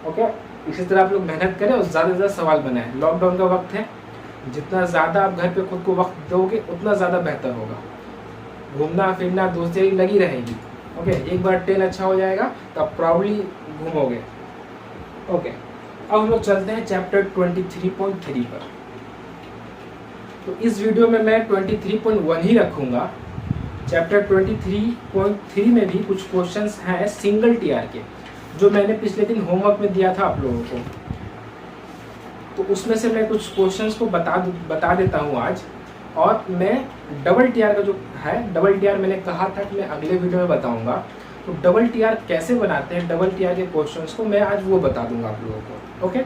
ओके, इसी तरह आप लोग मेहनत करें और ज़्यादा से ज़्यादा सवाल बनाएं। लॉकडाउन का वक्त है, जितना ज़्यादा आप घर पे खुद को वक्त दोगे उतना ज़्यादा बेहतर होगा। घूमना फिरना दोस्ती लगी रहेगी। ओके, एक बार 10 अच्छा हो जाएगा तो आप प्राउडली घूमोगे। ओके, अब हम लोग चलते हैं चैप्टर 23.3 पर। तो इस वीडियो में मैं 23.1 ही रखूँगा। चैप्टर 23.3 में भी कुछ क्वेश्चंस हैं सिंगल टीआर के, जो मैंने पिछले दिन होमवर्क में दिया था आप लोगों को। तो उसमें से मैं कुछ क्वेश्चंस को बता देता हूँ आज। और मैं डबल टीआर का जो है, डबल टीआर मैंने कहा था कि मैं अगले वीडियो में बताऊंगा। तो डबल टीआर कैसे बनाते हैं, डबल टीआर के क्वेश्चंस को मैं आज वो बता दूंगा आप लोगों को। ओके,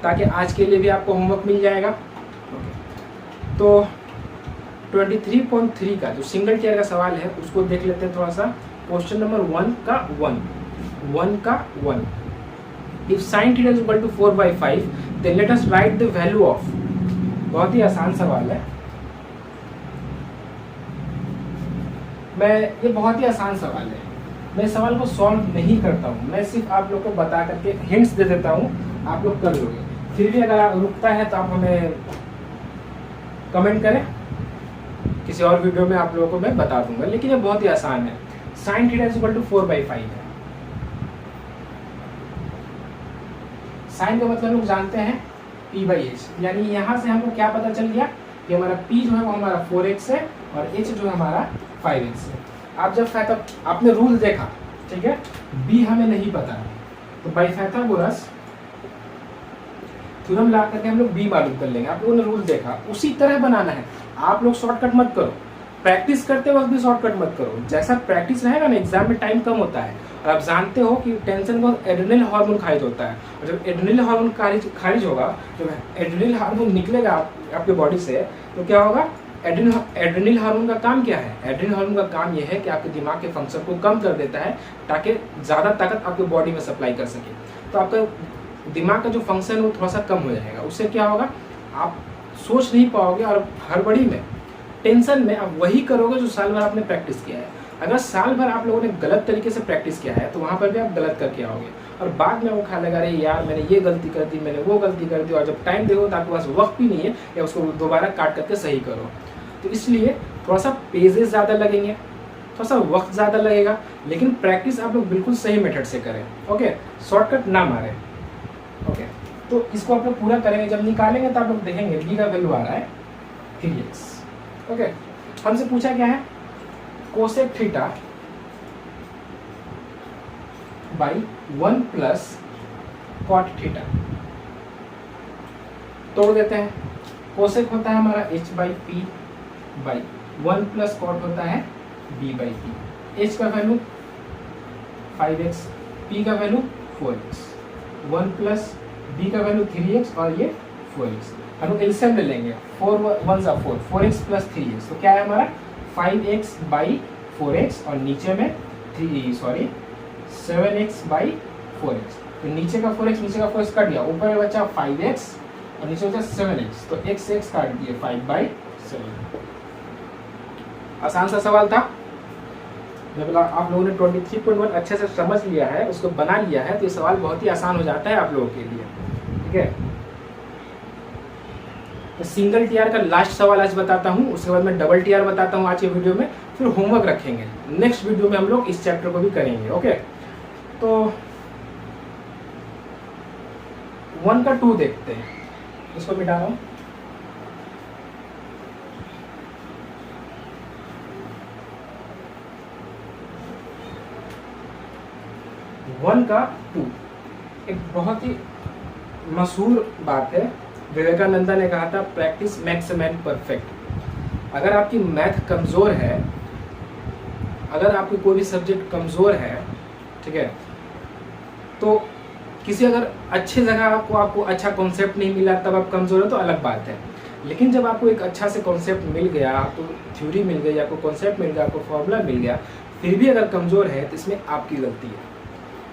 ताकि आज के लिए भी आपको होमवर्क मिल जाएगा। ओके, तो 23.3 का जो सिंगल टीआर का सवाल है उसको देख लेते हैं थोड़ा सा। क्वेश्चन नंबर 1 का 1, if sine theta is equal to 4/5 then let us write the value of. बहुत ही आसान सवाल है, ये बहुत ही आसान सवाल है। मैं इस सवाल को सॉल्व नहीं करता हूँ, मैं सिर्फ आप लोग को बता करके हिंट्स दे देता हूँ, आप लोग कर लोगे। फिर भी अगर रुकता है तो आप हमें कमेंट करें, किसी और वीडियो में आप लोगों को मैं बता दूंगा। लेकिन ये बहुत ही आसान है। Sine theta is equal to 4/5 है। साइन का मतलब लोग जानते हैं p/h, यानी यहाँ से हमको क्या पता चल गया कि हमारा p जो है वो हमारा 4x है और h जो है हमारा 5x है। आप जब आपने रूल देखा, ठीक है, b हमें नहीं पता है, तो पाइथागोरस थ्योरम ला करके हम लोग b मालूम कर लेंगे। आप लोगों ने रूल देखा, उसी तरह बनाना है। आप लोग शॉर्टकट मत करो, प्रैक्टिस करते वक्त भी शॉर्टकट मत करो। जैसा प्रैक्टिस रहेगा ना, एग्जाम में टाइम कम होता है और आप जानते हो कि टेंशन का एड्रेनल हार्मोन खारिज होता है, और जब एड्रेनल हार्मोन खारिज होगा, जब एड्रेनल हार्मोन निकलेगा आपके बॉडी से, तो क्या होगा, एड्रेनल हार्मोन का काम क्या है, एड्रेनल हार्मोन का काम यह है कि आपके दिमाग के फंक्शन को कम कर देता है ताकि ज़्यादा ताकत आपके बॉडी में सप्लाई कर सके। तो आपका दिमाग का जो फंक्शन है वो थोड़ा सा कम हो जाएगा। उससे क्या होगा, आप सोच नहीं पाओगे और हड़बड़ी में, टेंशन में आप वही करोगे जो साल भर आपने प्रैक्टिस किया है। अगर साल भर आप लोगों ने गलत तरीके से प्रैक्टिस किया है तो वहाँ पर भी आप गलत करके आओगे और बाद में वो ख्याल लगा रहे यार मैंने ये गलती कर दी, मैंने वो गलती कर दी, और जब टाइम देखो तो आपके पास वक्त भी नहीं है या उसको दोबारा काट करके सही करो। तो इसलिए थोड़ा सा पेजेस ज़्यादा लगेंगे, थोड़ा सा वक्त ज़्यादा लगेगा, लेकिन प्रैक्टिस आप लोग बिल्कुल सही मेथड से करें। ओके, शॉर्टकट ना मारें। ओके, तो इसको आप लोग पूरा करेंगे, जब निकालेंगे तो आप लोग देखेंगे बी का वैल्यू आ रहा है 3x। ओके, हमसे पूछा क्या है, cosec theta by 1 plus cot theta. तोड़ देते हैं, कोसेक होता है हमारा h by p by 1 plus cot होता है b बाई पी। h का वैल्यू 5x, p का वैल्यू 4x, 1 प्लस b का वैल्यू 3x और ये 4x। हम एलसीएम ले लेंगे, 4 1 जा 4, 4x प्लस 3x, तो क्या है हमारा 5x बाई 4x और नीचे में 7x बाई 4x। तो नीचे का 4x नीचे का 4x कट गया, ऊपर में बचा 5x और नीचे बचा 7x, तो x काट दिए 5 बाई 7। आसान सा सवाल था। जब आप लोगों ने 23.1 अच्छे से समझ लिया है, उसको बना लिया है, तो ये सवाल बहुत ही आसान हो जाता है आप लोगों के लिए। ठीक है, सिंगल टीआर का लास्ट सवाल आज बताता हूँ, उसके बाद मैं डबल टीआर बताता हूँ आज के वीडियो में, फिर होमवर्क रखेंगे। नेक्स्ट वीडियो में हम लोग इस चैप्टर को भी करेंगे। ओके, तो 1 का 2 देखते हैं, इसको मिटा रहा हूँ। वन का 2 एक बहुत ही मशहूर बात है, विवेकानंदा ने कहा था practice makes a man perfect. अगर आपकी मैथ कमज़ोर है, अगर आपकी कोई भी सब्जेक्ट कमज़ोर है, ठीक है, तो किसी अगर अच्छी जगह आपको अच्छा कॉन्सेप्ट नहीं मिला तब आप कमज़ोर हो तो अलग बात है। लेकिन जब आपको एक अच्छा से कॉन्सेप्ट मिल गया, आपको थ्योरी मिल गई, आपको कॉन्सेप्ट मिल गया, आपको फॉर्मूला मिल गया, फिर भी अगर कमज़ोर है तो इसमें आपकी गलती है।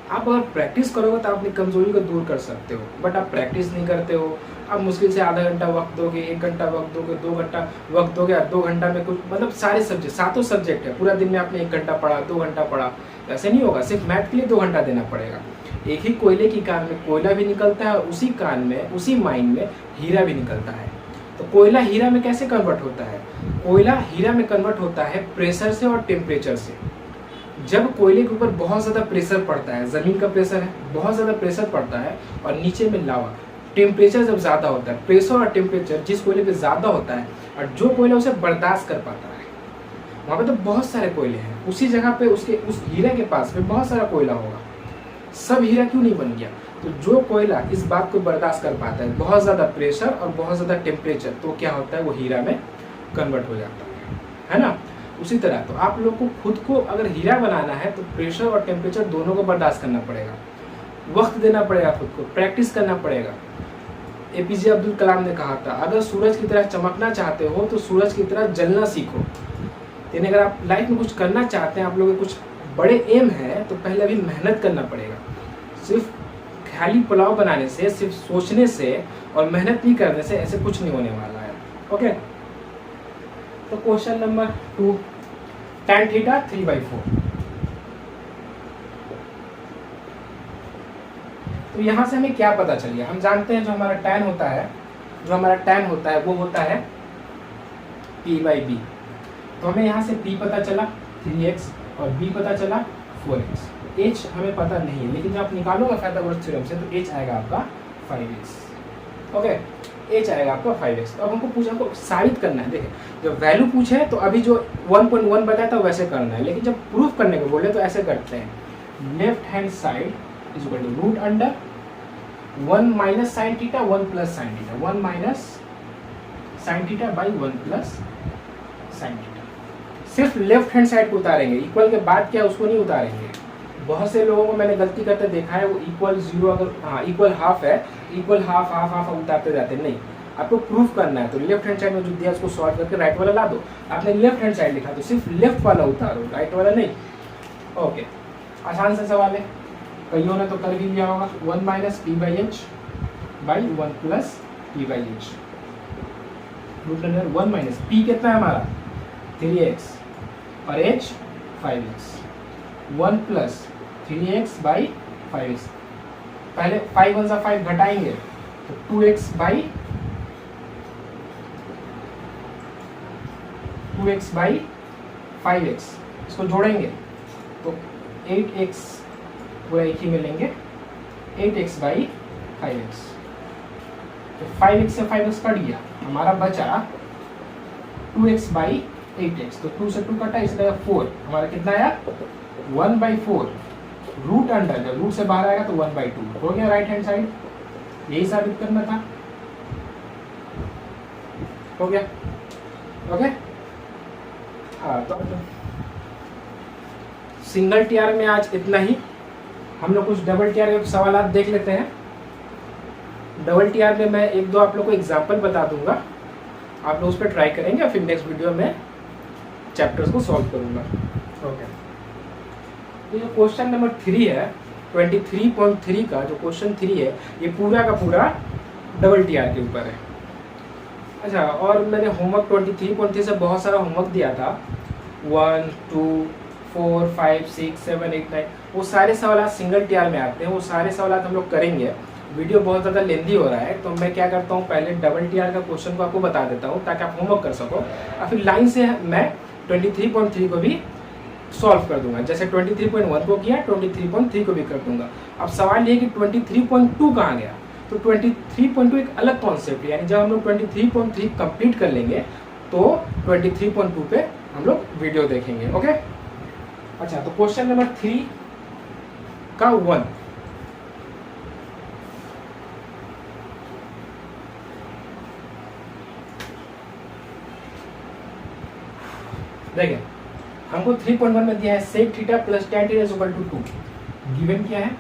आप अगर प्रैक्टिस करोगे तो आप अपनी कमजोरी को दूर कर सकते हो, बट आप प्रैक्टिस नहीं करते हो। आप मुश्किल से आधा घंटा वक्त दोगे, 1 घंटा वक्त दोगे, 2 घंटा वक्त दोगे, 2 घंटा में कुछ मतलब सारे सब्जेक्ट, 7 सब्जेक्ट है, पूरा दिन में आपने 1 घंटा पढ़ा, 2 घंटा पढ़ा, ऐसे नहीं होगा। सिर्फ मैथ के लिए 2 घंटा देना पड़ेगा। एक ही कोयले की कान में कोयला भी निकलता है और उसी कान में, उसी माइन में हीरा भी निकलता है। तो कोयला हीरा में कैसे कन्वर्ट होता है? कोयला हीरा में कन्वर्ट होता है प्रेशर से और टेम्परेचर से। जब कोयले के ऊपर बहुत ज़्यादा प्रेशर पड़ता है, ज़मीन का प्रेशर है, बहुत ज़्यादा प्रेशर पड़ता है, और नीचे में लावा, टेम्परेचर जब ज़्यादा होता है, प्रेशर और टेम्परेचर जिस कोयले पे ज़्यादा होता है और जो कोयला उसे बर्दाश्त कर पाता है, वहाँ पे तो बहुत सारे कोयले हैं, उसी जगह पे उसके उस हीरा के पास में बहुत सारा कोयला होगा। सब हीरा क्यों नहीं बन गया? तो जो कोयला इस बात को बर्दाश्त कर पाता है, बहुत ज़्यादा प्रेशर और बहुत ज़्यादा टेम्परेचर, तो क्या होता है, वो हीरा में कन्वर्ट हो जाता है ना। उसी तरह तो आप लोग को खुद को अगर हीरा बनाना है तो प्रेशर और टेम्परेचर दोनों को बर्दाश्त करना पड़ेगा, वक्त देना पड़ेगा, खुद को प्रैक्टिस करना पड़ेगा। एपीजे अब्दुल कलाम ने कहा था, अगर सूरज की तरह चमकना चाहते हो तो सूरज की तरह जलना सीखो। यानी अगर आप लाइफ में कुछ करना चाहते हैं, आप लोगों के कुछ बड़े एम है, तो पहले अभी मेहनत करना पड़ेगा। सिर्फ खाली पुलाव बनाने से, सिर्फ सोचने से और मेहनत नहीं करने से ऐसे कुछ नहीं होने वाला है। ओके, तो क्वेश्चन नंबर 2, tan थीटा 3/4। तो यहाँ से हमें क्या पता चल गया? हम जानते हैं जो हमारा tan होता है, वो होता है p/b। तो हमें यहाँ से p पता चला 3x और b पता चला 4x। h हमें पता नहीं है, लेकिन जब आप निकालोगे पाइथागोरस थ्योरम से तो h आएगा आपका 5x। ओके, h आएगा आपका 5x। तो अब हमको पूछा, हमको साबित करना है। देखिए, जब वैल्यू पूछे तो अभी जो 1.1 बताया था वैसे करना है, लेकिन जब प्रूफ करने को बोले तो ऐसे करते हैं, left hand side is equal to root under 1 minus sine theta 1 plus sine theta, 1 minus sine theta by 1 plus sine theta. सिर्फ लेफ्ट हैंड साइड को उतारेंगे, इक्वल के बाद क्या उसको नहीं उतारेंगे। बहुत से लोगों को मैंने गलती करते देखा है, वो इक्वल 0 अगर इक्वल हाफ है, इक्वल हाफ हाफ हाफ उतारते जाते। नहीं, आपको प्रूफ करना है तो लेफ्ट हैंड साइड में जो दिया उसको सॉल्व करके राइट वाला ला दो। आपने लेफ्ट हैंड साइड लिखा तो सिर्फ लेफ्ट वाला उतारो, राइट वाला नहीं। ओके, आसान सा सवाल है, कईयों ने तो कर भी लिया होगा। 1 minus p by h by 1 plus p by h. Root under 1 minus p कितना है हमारा 3x और h 5x, 1 plus 3x by 5x। पहले 5 1 सा 5 घटाएंगे तो 2x बाई 5x, इसको जोड़ेंगे तो 8x पूरा एक ही मिलेंगे, 8x बाई 5x। तो 5x से 5x कट गया, हमारा बचा 2x बाई 8x। तो 2 से 2 कटा, इसलिए 4 हमारा कितना आया 1/4। रूट अंडर, जब रूट से बाहर आएगा तो 1/2 हो गया राइट हैंड साइड। यही साबित करना था, हो गया। ओके, हाँ तो सिंगल टीआर में आज इतना ही। हम लोग कुछ डबल टीआर के सवाल देख लेते हैं। डबल टीआर में मैं एक दो आप लोग को एग्जाम्पल बता दूंगा, आप लोग उस पर ट्राई करेंगे और फिर नेक्स्ट वीडियो में चैप्टर्स को सॉल्व करूंगा। ओके, तो ये क्वेश्चन नंबर 3 है, 23.3 का जो क्वेश्चन 3 है, ये पूरा का पूरा डबल टीआर के ऊपर है। अच्छा, और मैंने होमवर्क 23.3 से बहुत सारा होमवर्क दिया था, 1 2 4 5 6 7 8 9, वो सारे सवाल सिंगल टीआर में आते हैं। वो सारे सवाल हम लोग करेंगे। वीडियो बहुत ज़्यादा लेंदी हो रहा है, तो मैं क्या करता हूँ, पहले डबल टीआर का क्वेश्चन को आपको बता देता हूँ ताकि आप होमवर्क कर सको, और फिर लाइन से मैं 23.3 को भी सॉल्व कर दूंगा। जैसे 23.1 को किया, 23.3 को भी कर दूंगा। अब सवाल ये कि 23.2 कहाँ गया, तो 23.2 एक अलग कॉन्सेप्ट है, यानी जब हम लोग 23.3 कंप्लीट कर लेंगे तो 23.2 पे हम लोग वीडियो देखेंगे। ओके, अच्छा, तो क्वेश्चन नंबर 3 का 1, देखिए हमको 3.1 में दिया है sec theta plus tan theta is equal to 2। Given क्या है,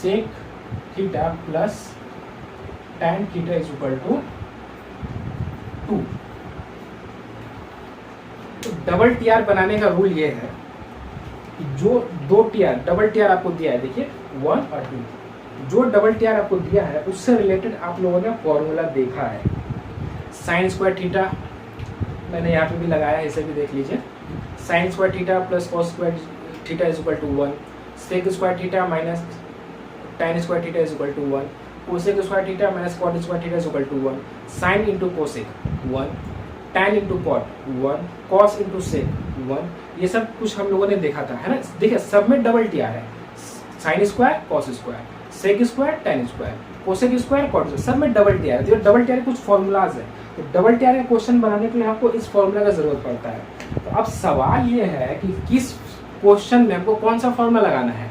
sec theta plus tan theta is equal to 2। तो डबल टीआर बनाने का रूल ये है कि जो दो टीआर डबल टीआर आपको दिया है, देखिए 1 और 2, जो डबल टीआर आपको दिया है उससे रिलेटेड आप लोगों ने फॉर्मूला देखा है। साइन स्क्वायर थीटा मैंने यहाँ पे भी लगाया है, इसे भी देख लीजिए। Sine square theta plus cos square theta is equal to 1, sec square theta minus tan square theta is equal to 1, cosec square theta minus cot square theta is equal to 1, sine into cosec 1, tan into cot 1, cos into sec 1। ये सब कुछ हम लोगों ने देखा था, है ना। देखिए सब में डबल टीआर है, sine square cos square, sec square tan square, cosec square cot square, सब में डबल टीआर है। तो डबल टीआर के कुछ फॉर्मूलाज है, तो डबल टीआर का क्वेश्चन बनाने के लिए आपको इस फॉर्मूला का जरूरत पड़ता है। तो अब सवाल ये है कि किस क्वेश्चन में हमको कौन सा फॉर्मूला लगाना है।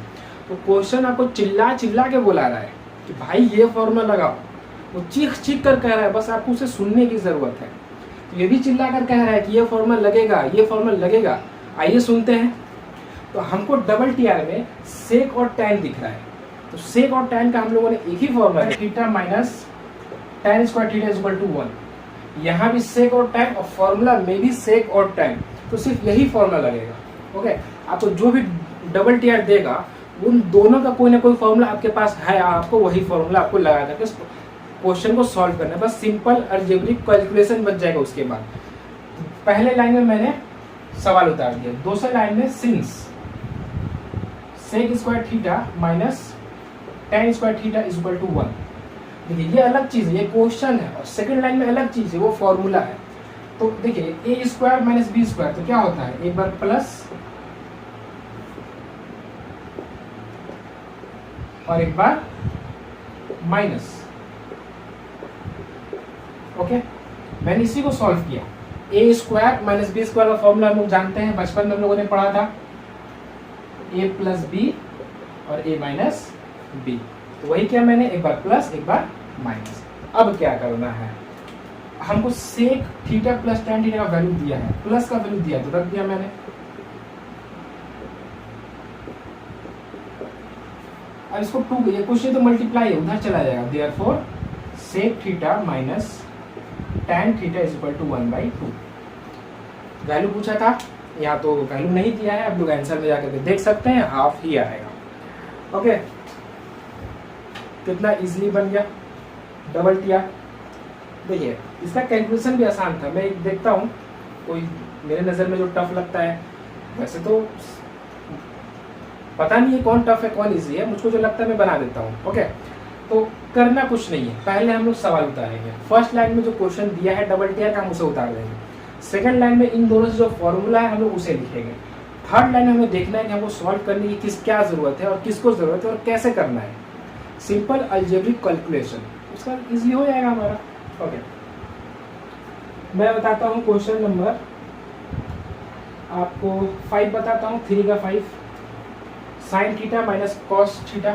तो क्वेश्चन आपको चिल्ला चिल्ला के बुला रहा है कि भाई ये फॉर्मूला लगाओ, वो चीख चीख कर कह रहा है, बस आपको उसे सुनने की जरूरत है। तो ये भी चिल्ला कर कह रहा है कि ये फॉर्मूला लगेगा, ये फॉर्मूला लगेगा। आइए सुनते हैं। तो हमको डबल टीआर में सेक और टैन दिख रहा है, तो सेक और टैन का हम लोगों ने एक ही फॉर्मूला है, theta minus tan square theta is equal to 1। यहाँ भी सेक और टैन, और फॉर्मूला में भी सेक और टैन, तो सिर्फ यही फॉर्मूला लगेगा। ओके, आपको जो भी डबल टीआर देगा उन दोनों का कोई ना कोई फॉर्मूला आपके पास है, आपको वही फॉर्मूला आपको लगा करके क्वेश्चन को सॉल्व करना है। बस सिंपल अलजेब्रिक कैलकुलेशन बच जाएगा। उसके बाद पहले लाइन में मैंने सवाल उतार दिया, दूसरे लाइन में since sec square theta minus tan square theta is equal to 1। देखिए ये अलग चीज है, ये क्वेश्चन है, और सेकंड लाइन में अलग चीज है, वो फॉर्मूला है। तो देखिए ए स्क्वायर माइनस बी स्क्वायर, तो क्या होता है, एक बार प्लस और एक बार माइनस। ओके, मैंने इसी को सॉल्व किया। ए स्क्वायर माइनस बी स्क्वायर का फॉर्मूला हम लोग जानते हैं, बचपन में हम लोगों ने पढ़ा था, ए प्लस बी और ए माइनस बी। तो वही किया मैंने, एक बार प्लस एक बार माइनस। अब क्या करना है, हमको sec theta plus tan theta का वैल्यू दिया है, प्लस का वैल्यू दिया तो रख दिया मैंने। अब इसको 2 ये क्वेश्चन तो मल्टीप्लाई है, उधर चला जाएगा, therefore sec theta minus tan theta is equal to 1/2। Value पूछा था, यहाँ तो वैल्यू नहीं दिया है, आप लोग आंसर में जाकर के देख सकते हैं, हाफ ही आएगा। ओके, कितना इजीली बन गया डबल टीआर। देखिए इसका कैलकुलेशन भी आसान था, मैं एक देखता हूँ कोई मेरे नज़र में जो टफ लगता है, वैसे तो पता नहीं है कौन टफ है कौन इजी है, मुझको जो लगता है मैं बना देता हूँ। ओके, तो करना कुछ नहीं है, पहले हम लोग सवाल उतारेंगे। फर्स्ट लाइन में जो क्वेश्चन दिया है डबल टीआर का, हम उसे उतार देंगे। सेकंड लाइन में इन दोनों से जो फॉर्मूला है हम लोग उसे लिखेंगे। थर्ड लाइन में हमें देखना है कि हमको सॉल्व करने की क्या ज़रूरत है और किसको ज़रूरत है और कैसे करना है। सिंपल अलजेब्रिक कैलकुलेशन, उसका इजी हो जाएगा हमारा। ओके, मैं बताता हूँ क्वेश्चन नंबर आपको 5 बताता हूँ, 3 का 5, sine theta minus cos theta.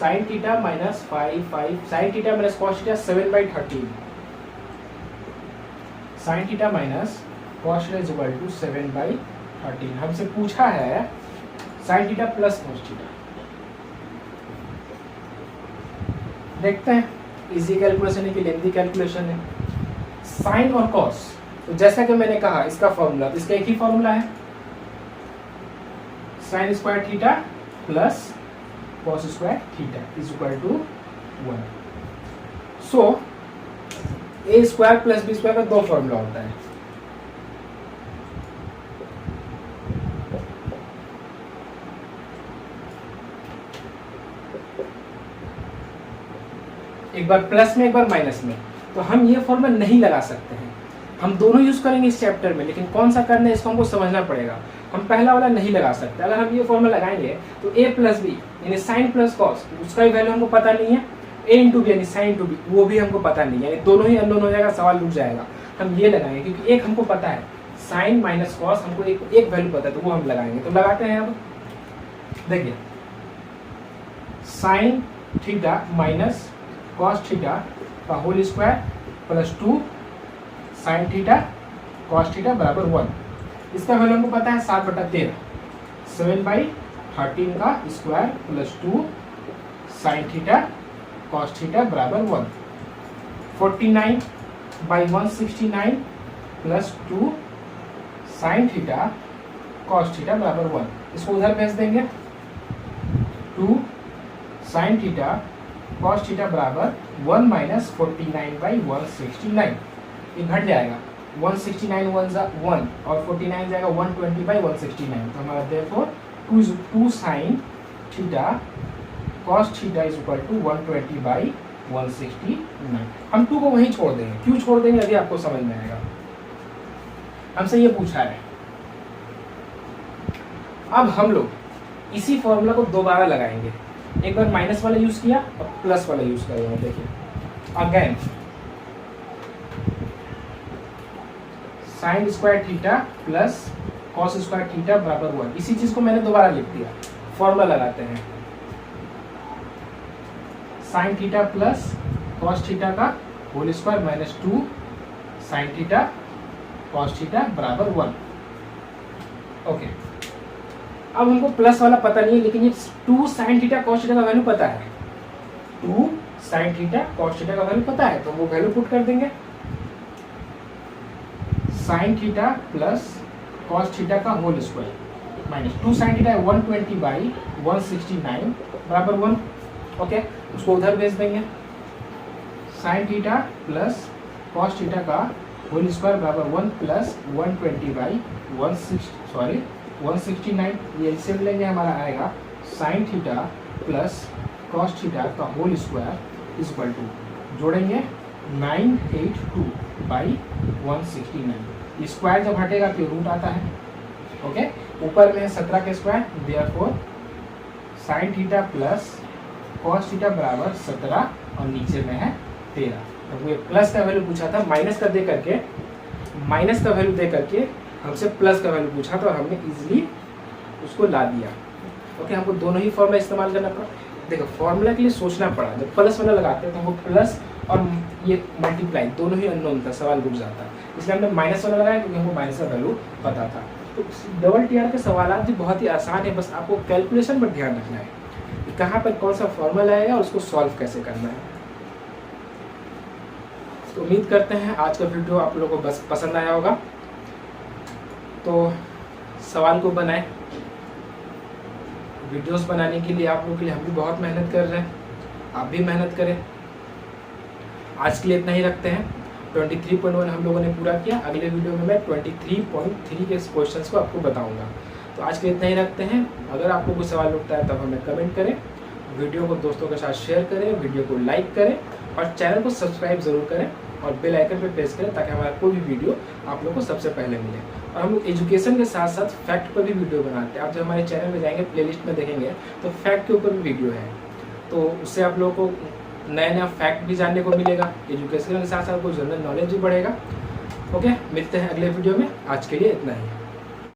Sine theta minus 5 sine theta minus cos theta 7/13। Sine theta minus cos theta is equal to 7/13। हमसे पूछा है sine theta plus cos theta. देखते हैं, इजी कैलकुलेशन है कि लेंथी कैलकुलेशन है। साइन और cos, तो जैसा कि मैंने कहा इसका फॉर्मूला, तो इसका एक ही फॉर्मूला है, sine square theta plus cos square theta is equal to 1। So A square plus B square का 2 फॉर्मूला होता है। एक बार प्लस में एक बार माइनस में, तो हम ये फॉर्मूला नहीं लगा सकते हैं। हम दोनों यूज करेंगे इस चैप्टर में, लेकिन कौन सा करना है इसको हमको समझना पड़ेगा। हम पहला वाला नहीं लगा सकते। अगर हम ये फॉर्मूला लगाएंगे तो a प्लस बी यानी साइन प्लस कॉस, उसका भी वैल्यू हमको पता नहीं है। a इंटू बी यानी साइन इंटू बी, वो भी हमको पता नहीं है, यानी दोनों ही अननोन हो जाएगा, सवाल रुक जाएगा। हम ये लगाएंगे क्योंकि एक हमको पता है, साइन माइनस कॉस हमको एक वैल्यू पता है, तो वो हम लगाएंगे। तो लगाते हैं। अब देखिए sine theta minus cos theta का whole square plus 2 sine theta cos theta बराबर 1। इसका वैल्यू हमको पता है 7/13। 7/13 का square plus 2 sine theta cos theta बराबर 1। 49/169 plus 2 sine theta cos theta बराबर 1। इसको उधर भेज देंगे। 2 साइन थीटा कॉस थीटा बराबर 1 माइनस 49/169। ये घट जाएगा, 169 1 और 49 जाएगा 120/169। तो हमारा therefore 2 sine theta cos theta is equal to 120/169। हम 2 को वहीं छोड़ देंगे। क्यों छोड़ देंगे अभी आपको समझ में आएगा। हमसे ये पूछा है। अब हम लोग इसी फॉर्मूला को दोबारा लगाएंगे। एक बार माइनस वाला यूज किया और प्लस वाला यूज करेंगे। देखिए again sine square theta plus cos square theta बराबर 1। इसी चीज को मैंने दोबारा लिख दिया। फॉर्मूला लगाते हैं, sine theta plus cos theta का whole square minus 2 sine theta cos theta बराबर 1। ओके, अब हमको प्लस वाला पता नहीं है, लेकिन ये 2 साइन थीटा कॉस थीटा का वैल्यू पता है। 2 साइन थीटा कॉस थीटा का वैल्यू पता है, तो वो वैल्यू पुट कर देंगे। Sine theta plus cos theta का whole square minus 2 sine theta 120/169 बराबर 1। ओके, उसको उधर भेज देंगे। Sine theta plus cos theta का होल स्क्वायर बराबर 1 प्लस 120/169। ये एलसीएम लेंगे, हमारा आएगा sine theta plus cos theta का whole square is equal to, जोड़ेंगे 982/169। स्क्वायर जब हटेगा तो रूट आता है। ओके, ऊपर में 17 के square, therefore sign theta plus cos theta बराबर 17 और नीचे में है 13। तो वो प्लस का वैल्यू पूछा था, माइनस का दे करके हमसे प्लस का वैल्यू पूछा था और हमने इजीली उसको ला दिया। ओके, हमको दोनों ही फॉर्मूला इस्तेमाल करना पड़ा। देखो फॉर्मूला के लिए सोचना पड़ा, जब प्लस वाला लगाते हैं तो वो प्लस और ये मल्टीप्लाई दोनों ही अननोन था, सवाल रुक जाता, इसलिए हमने माइनस वाला लगाया क्योंकि हमको माइनस का वैल्यू पता था। तो डबल टीआर के सवाल भी बहुत ही आसान है, बस आपको कैलकुलेशन पर ध्यान रखना है कि कहाँ पर कौन सा फॉर्मूला आएगा और उसको सॉल्व कैसे करना है। तो उम्मीद करते हैं आज का वीडियो आप लोगों को बस पसंद आया होगा। तो सवाल को बनाएं, वीडियोस बनाने के लिए आप लोगों के लिए हम भी बहुत मेहनत कर रहे हैं, आप भी मेहनत करें। आज के लिए इतना ही रखते हैं। 23.1 हम लोगों ने पूरा किया, अगले वीडियो में मैं 23.3 के क्वेश्चंस को आपको बताऊंगा। तो आज के लिए इतना ही रखते हैं। अगर आपको कोई सवाल उठता है तब हमें कमेंट करें, वीडियो को दोस्तों के साथ शेयर करें, वीडियो को लाइक करें और चैनल को सब्सक्राइब ज़रूर करें और बेल आइकन पर प्रेस करें ताकि हमारा कोई भी वीडियो आप लोग को सबसे पहले मिले। और हम लोग एजुकेशन के साथ साथ फैक्ट पर भी वीडियो बनाते हैं। आप जब हमारे चैनल में जाएंगे प्लेलिस्ट में देखेंगे तो फैक्ट के ऊपर भी वीडियो है, तो उससे आप लोगों को नया नया फैक्ट भी जानने को मिलेगा, एजुकेशन के साथ साथ कोई जनरल नॉलेज भी बढ़ेगा। ओके, मिलते हैं अगले वीडियो में, आज के लिए इतना ही।